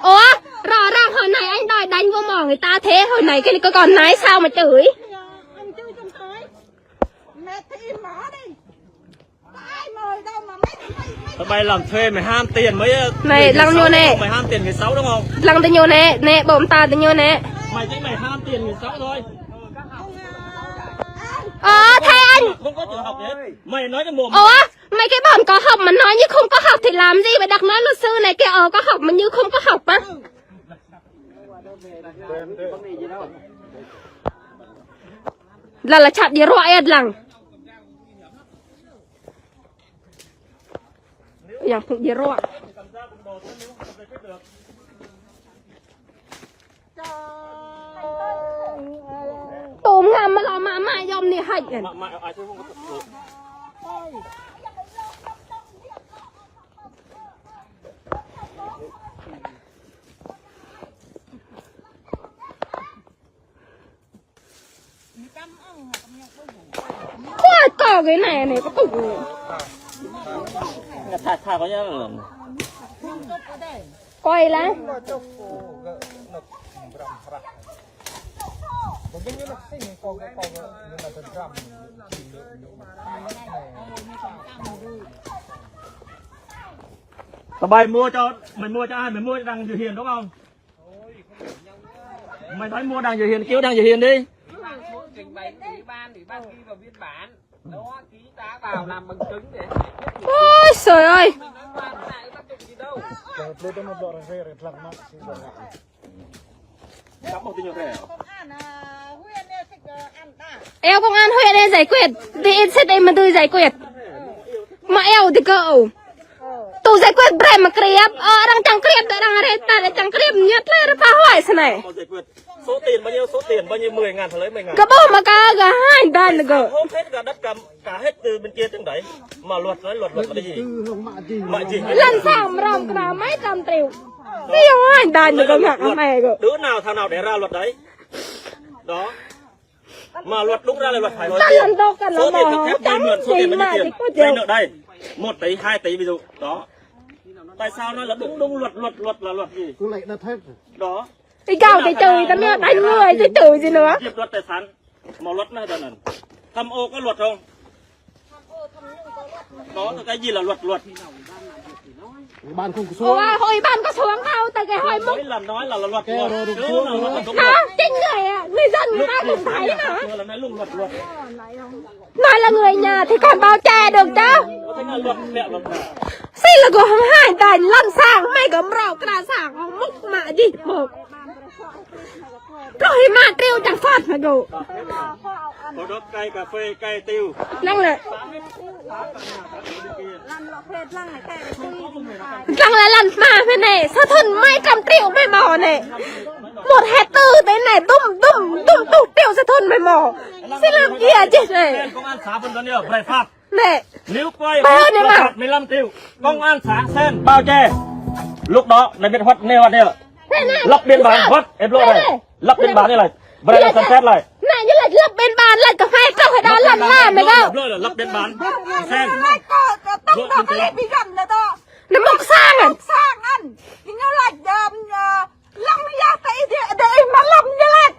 ủa rõ ràng hồi này anh đòi đánh vô mỏ người ta thế hồi này cái còn nái sao mà chửi Anh chơi trong tối. Mẹ thì im mở đi. Ai mời đâu mà mấy Mày làm thuê mày ham tiền mới này lăng nhô nè mày ham tiền người xấu đúng không? lăng tới nhô nè bỗng ta tới nhô nè Mày thấy mày ham tiền người xấu thôi. thay anh Không có trường học hết. Mày nói cái mồm. Mấy cái bọn có học mà nói như không có học thì làm gì mà đặt nói luật sư này kia có học mà như không có học á là chặt gì rọi ớt lằngอย่างพวกเยอะรอดตูมงามมาเรามายอมนี่ให้กัน Quá to cái này có tủ Thả có nhá. Quay lá Mày mua cho ai? Mày mua cho Đằng Dự Hiền đúng không? Mày nói mua Đằng Dự Hiền kêu Đằng Dự Hiền đi. Trình bày ủy ban ký vào biên bản đó ký tá vào làm bằng chứng để ôi trời ơi eo công an huyện đây giải quyết thì sẽ đây mà tôi giải quyết mà eo thì cậu tôi giải quyết bre mà kriep đang chẳng kriep đang reta chẳng kriep nhất là phá hoại thế này Số tiền bao nhiêu 10.000 thằng lấy 10.000. cái bộ mà cả hai đàn được rồi Hôm hết cả đất cả hết từ bên kia từng đấy mà luật là cái gì? Mạ gì? lần sau mà rong cái nào mấy trăm triệu cái hai đàn được ngạc mày rồi đứa nào thằng nào để ra luật đấy đó mà luật đúng ra là luật phải nói tiền số tiền thực thép vay mượn số tiền bao nhiêu tiền vay nợ đây 1 tỷ 2 tỷ ví dụ đó tại sao nó là đúng luật là luật gì đó đi cao thì chửi tao mới đánh người chứ chửi gì nữa Diệp luật tài sản mà luật này là tham ô có luật không đó là cái gì là luật Ban không có xuống. Hội ban có xuống không? Tại cái hội mục. Mỗi lần nói là luật. Hả? Chính người dân người ta cũng thấy mà. Nói là người nhà thì còn bao che được chứ. Xí là của hai tài lần sang mày gấm rau cái đà sang không múc mà đi một. Rồi mà tiêu chẳng phát phải đủ. Có đốt cây cà phê, cây tiêu. Năng là lần mà thế này sao thân mấy trăm triệu mấy mò này 1 hectare thế này tum triệu sao thân mấy mò xin làm kia chết này Công an xã phân nhiều phải phạt này nếu quay phạt 15 triệu công an xã sen bao che lúc đó này biết hoạt nêu lập biên bản hoạt em lôi này lập biên bản như này vậy là xem xét lại này như là lập biên bản lại cả hai trong đó lần làm mày không lập biên bản xem tông đó cái bị gần nữa đó nó mọc sang à sang anh thì nó là lâm ra tay để mà lâm như là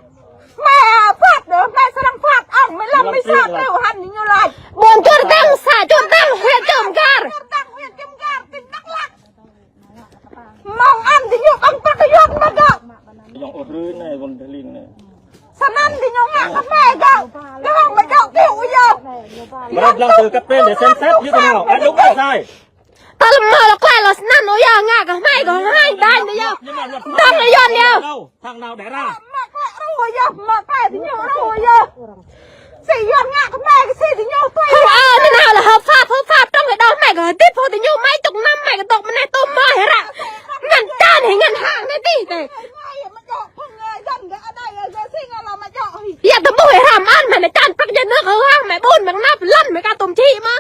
mẹ phát nữa mẹ sẽ làm phát ông mới lâm mới sát đều hành như là buồn chuột tăng xả chuột tăng huyện Trầm Gar tỉnh Đắk Lắk mong ăn thì nhiều ông ta cái giọt mà được dòng ổ rưới này còn thể linh này sẵn ăn thì nhiều ngạc các mẹ đâu cái hông phải đậu kiểu bây giờ mà đang từ cấp trên để xem xét như thế nào ai đúng hay sai tao làm mơ là quay là năn ôi giờ ngạc cả hai còn hai đàn đấy giờ đang là giòn nhau thằng nào để ra mà quẹ rồi giờ mà quẹ thì nhiều rồi giờ xì giọt ngạc các mẹ cái xì thì nhiều thuê không thế nào là hợp pháp trong cái đó mày có tiếp thôi thì nhiều mấy chục năm mày cái tộc mà này tôm mơ hết ạ ngăn chan hay ngăn hàng đấy tí này dẹp lăn mày lại chăn bắt chân nước hương mày buồn mày nắp lăn mày ca tùm chi mà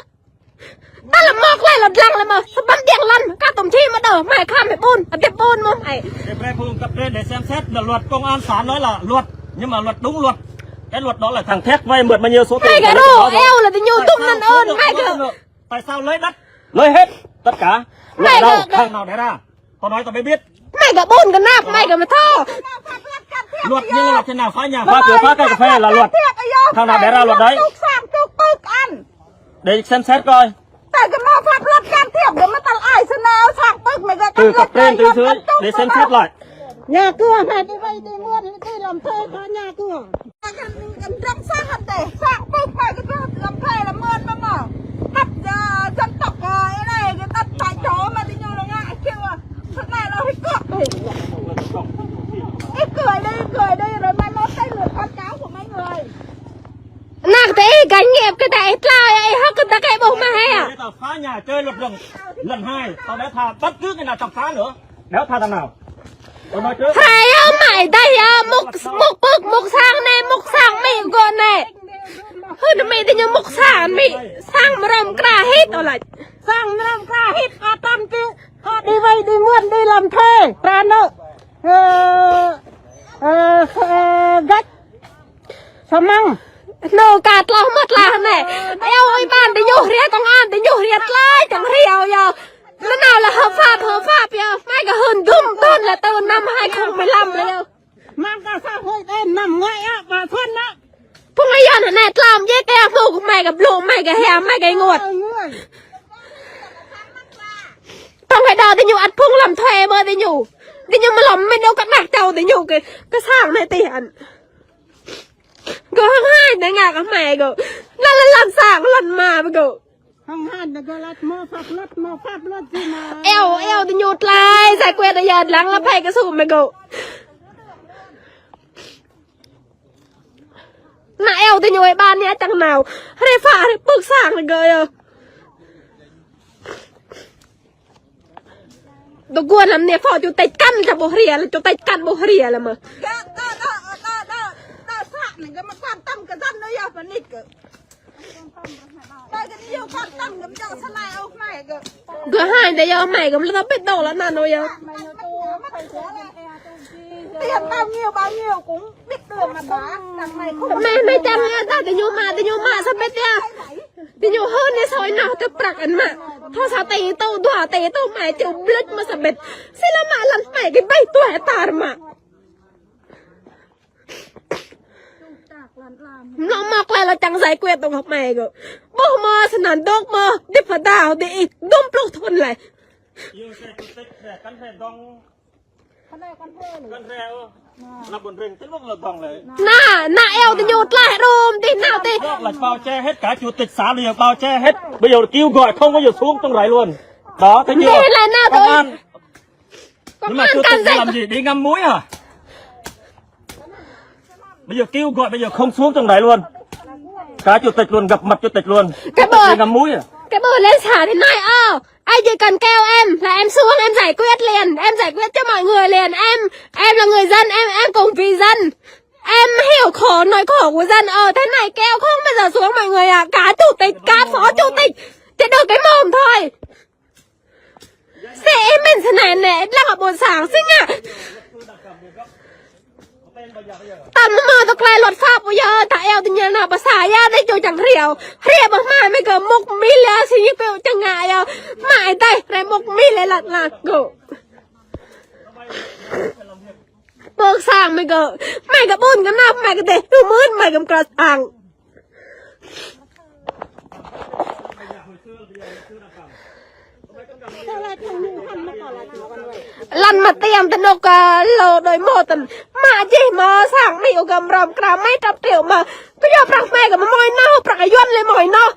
ta là mọc lại là lăn là mà sao bắn điện lăn ca tùm chi mà đỡ mày kham mày buồn tiếp buồn mà mày để cùng cập lên để xem xét là luật công an xã nói là luật nhưng mà luật đúng luật cái luật đó là thằng thét vay mượn bao nhiêu số tiền mày cái đồ eo là tình yêu tung năn ơn mày cái tại sao lấy đất lấy hết tất cả mày đâu thằng nào để ra tao nói tao mới biết mày cả buồn cả nạp mày cả mà thô luật như là thế nào phá nhà phá cửa phá cây cà phê là luật thằng nào để ra luật đấy để xem xét coi tại cái mà pháp luật can thiệp để mà tao ai xin nào sang tức mày cái từ cập lên từ dưới để xem xét lại nhà cửa này đi vay đi mua đi làm thuê có nhà cửa trong sang hạt để sang tức mày cái làm thuê là mơn mà mở tập dân tộc cái này cái tập tại chỗ mà đi như là ngại chưa thế này là hết cọp ít cười đi rồi mai mốt cái lượt con cháu của mấy người nàng thế cái nghiệp cái đại trai ấy hắc cái cái bông mà hay à tao phá nhà chơi luật rừng lần 2 tao đã tha bất cứ cái nào chọc phá nữa đéo tha thằng nào tao nói trước hay á mày đây á mục sang này mục sang mày gọi này hơn mày thì như mục sang mày sang mà làm cả hết rồi lại sang làm cả hết cả tâm chứ họ đi vay đi mượn đi làm thuê ra nợ gạch sao măng nô cạt lo mất là này eo ơi bạn đi nhổ riết công an đi nhổ riết lại chẳng hiểu giờ nó nào là hợp pháp giờ mai cả hơn đúng tôn là từ năm 2015 rồi giờ mang cả xã hội đen nằm ngoại á và thuần á phúc ấy giờ này làm với cái mù của mày gặp lộ mày cái hè mày cái ngột tao phải đào đi nhổ ăn phúc làm thuê bơ đi nhổ đi nhổ mà làm mấy đâu cắt đặc trâu đi nhổ cái sáng này tiền có hai để ngạc cái mày cơ nó là làm sáng lần mà bây giờ không hai là cái lát mơ pháp luật gì mà eo thì nhột lại giải quyết bây giờ lắng là phải cái sụp mày cơ nà eo thì nhồi ban nhé chẳng nào đây phá thì bước sáng này cơ tôi quên làm nè phò chủ tịch căn cho bộ rìa là chủ tịch căn bộ rìa là mà mình cái mà quan tâm cái dân nó yêu và nít cơ đây cái yêu quan tâm cái cho sao này ông này cơ cứ hai để cho mày cũng nó biết đâu là nàn rồi tiền bao nhiêu cũng biết đường mà bá đằng này không mày chẳng ta để nhô mà sao biết nha thì nhiều hơn thì soi nào tôi bạc ăn mà thôi sao tì tao đùa tì tao mày chịu blitz mà sao biết xin là mày lần mày cái bay tuổi tàn mà nó mọc lại là chẳng giải quyết được học mày cơ bố mơ xin hẳn đốt mơ đi phải đào đi đôm plug thôn lại nà eo thì nhột lại rồi thì nào thì là bao che hết cả chủ tịch xã liền bao che hết bây giờ kêu gọi không có giờ xuống trong này luôn đó thấy chưa là nào công an nhưng mà chủ tịch làm gì đi ngâm muối à bây giờ kêu gọi bây giờ không xuống trong này luôn cả chủ tịch luôn gặp mặt chủ tịch luôn cái bờ ngâm muối à cái bờ lên xã thì nói ai chỉ cần kêu em là em xuống em giải quyết liền em giải quyết cho mọi người liền em là người dân em cùng vì dân em hiểu khổ nỗi khổ của dân thế này kêu không bao giờ xuống mọi người à cả chủ tịch cả phó chủ tịch chỉ được cái mồm thôi sẽ mình thế này nè đang ở buổi sáng sinh à tao mà tao khai luật pháp bây giờ tại eo thì nhà nào bà xài ra đây cho chẳng hiểu bà mai mấy cái một mi là xin như kiểu chẳng ngại mãi đây rồi một mi lại là gỗ bước sang mày cái buồn cái nào mày cái để đủ mướn mày cầm cờ sàng lần mà tiền thì nó lờ đôi một tần mà chỉ mà sáng mày cầm rầm cả mấy trăm triệu mà bây giờ bạc mày cầm mồi nó bạc cái yuan lên mồi nó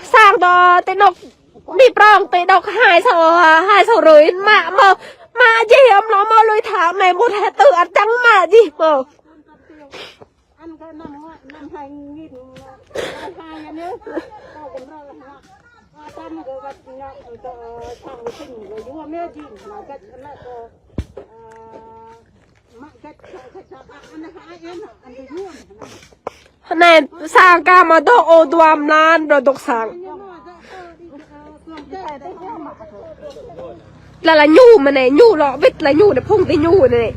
sang đó thì nó bị prong thì đọc hai sầu rưỡi mà gì ông nó mà lôi tháng này một hệ tự ăn trắng mà gì mà ăn cái năm 2002 nhá tâm cái vật nhộng thằng sinh rồi chúng mẹ gì mà cái này có mạng này sang ca mà đo ô toam nan rồi độc sang là nhu mà này nhu lọ vít là nhu để phun cái nhu này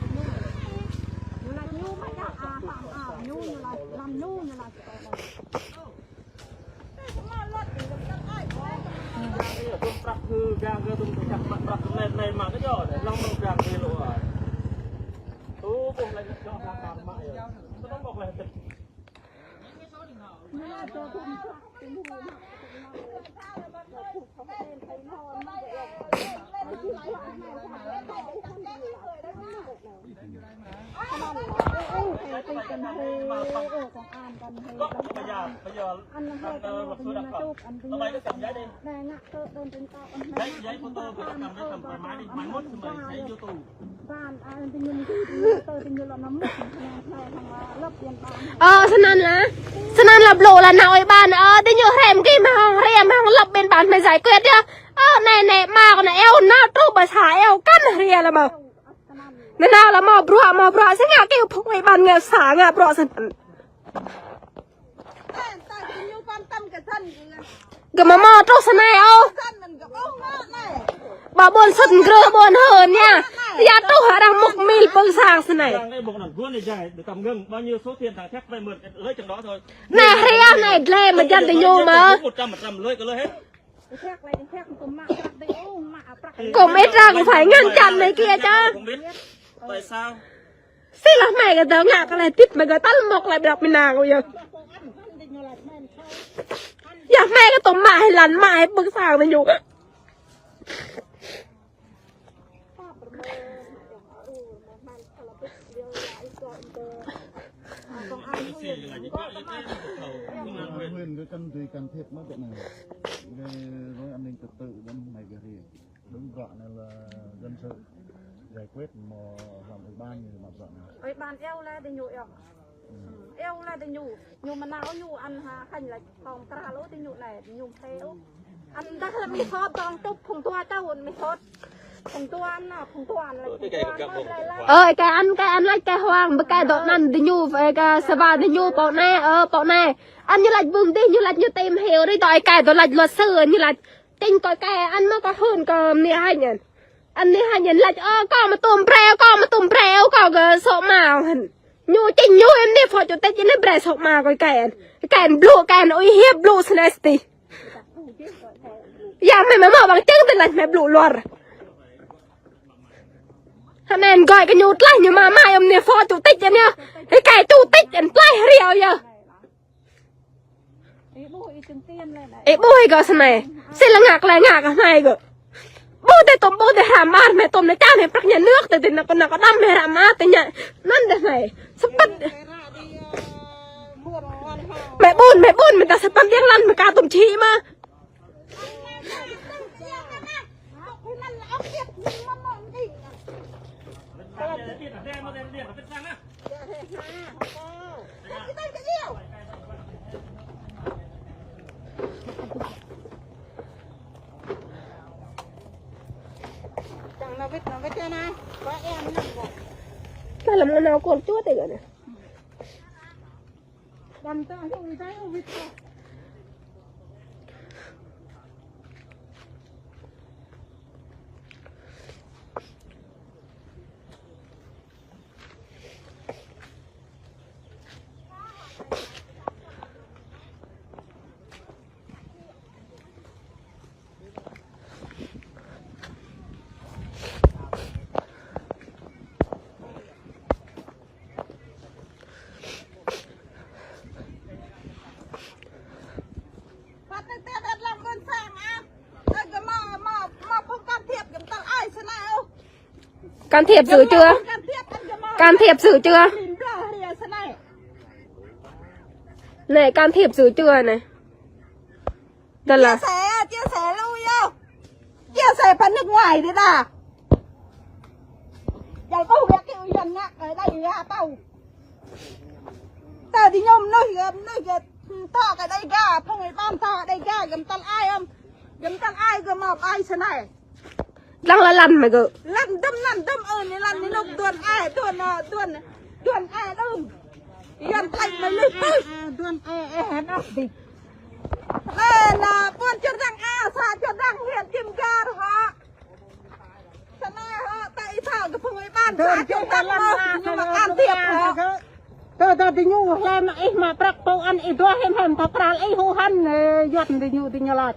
ฉะนั้นlập lộ là nào ấy bạn thế nhiều rèm kia mà hàng lập bên bạn mày giải quyết nhá này mà còn eo nào trâu bà xả eo cắn rìa là mà nên nào là mò bro sẽ ngã kêu phục ấy bạn nghe xả ngã bro sân cái mà mò trâu sân này bà buồn sân cửa buồn hơn nha giá trâu hả đang một mil bưng sang sân này bao nhiêu số tiền thằng thép vay mượn lấy trong đó thôi này rìa này lê mà dân tình yêu mà 100% lấy hết cũng ít ra cũng phải ngăn chặn này kia chứ không biết tại sao xí là mày cái tớ ngạc cái này tít mày cái tắt một lại đọc mình nào bây giờ giờ mày cái tụm mày lắn mày bưng sang mình nhủ Huyền cái căn tùy cần thiết nó chuyện này với an ninh trật tự bên này cái gì đúng rõ này là dân sự giải quyết mà làm ủy ban như làm dọn này. Ủy ban eo là để nhủ eo là để nhủ mà nào nhủ ăn hành là còn tra lỗ để nhủ này nhủ theo ăn đó là mi sót toàn túc phùng toa cháu mi sót phùng toan là phùng toan cái ăn lại cái hoang với cái đọt năn để nhủ về cái spa để nhủ bọn này ăn như là vùng đi như là như tìm hiểu đi đòi cái đòi là luật sư như là tin coi cái ăn nó có hơn còn nè hai nhận ăn nè hai nhận là con mà tôm preo con cái sọ màu nhu chinh nhu em đi phò cho tết chỉ lấy bre sọ màu cái blue cái uy hiếp blue nasty giờ mày mở bằng chứng thì là mày blue loạn anh em gọi cái nhút lại nhưng mà mai em nè phò chủ tịch nha cái chủ tịch anh lại riêu giờ ê bôi cái này xin là ngạc cái này cơ bôi để hàm ăn mẹ tôm để cha này bắt nhà nước thì nó có đâm mẹ hàm ăn thì nhà năn để này sắp bắt mẹ buồn mẹ ta sắp bắt điên lăn mẹ cá tôm chi mà Đây là món nào còn chút thì rồi nè. Can thiệp xử chưa? Can thiệp xử chưa? Này can thiệp xử chưa này? Đây là chia sẻ luôn nhau. Chia sẻ phần nước ngoài thế nào? Giờ có việc kêu dần ngạc ở đây ra tàu. Ta thì nhôm nơi to cái đây ra, không phải ban to đây ra gầm tân ai không? Gầm tân ai gầm mọc ai thế này? lăng là lăn mày cơ lăn đâm này lăn này nó tuần ai đâu yên lạnh mày lướt tới tuần ai nó đi là con cho răng xa cho răng hiện kim ga đó họ cho nên họ tại sao cái phương ấy ban xa cho răng nhưng mà can thiệp họ tôi thì nhu làm ấy mà bạc bầu ăn ít đó hem thà pral ấy hô han giọt thì nhu thì nhặt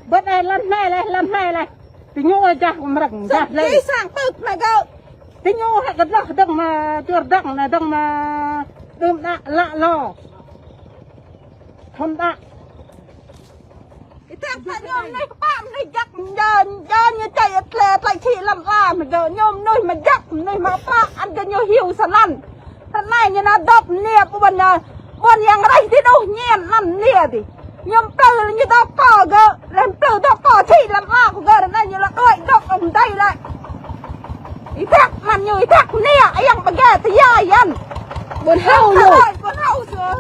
bớt này lần này thì nhu ra mrăng ra lên cái sang tụt này cơ thì nhu hay cái đó đằng mà chuột đằng này đằng mà đừng đã lạ lò thôn đã cái thằng phải nhôm này bạn này giặc giờ như chạy lẹ lại chỉ làm mày gỡ nhôm nơi mà giặc nơi mà bạn ăn cái nhiều hiểu sẵn ăn thằng này như là đập nè buồn yang đây thì đâu nhẹn làm nè thì nhôm từ như tao cỏ gỡ làm từ tao cỏ chỉ làm của gỡ này như là đợi đập ở đây lại cái thằng mà như cái thằng nè anh bằng gà thì ai ăn buồn hậu rồi buồn hậu rồi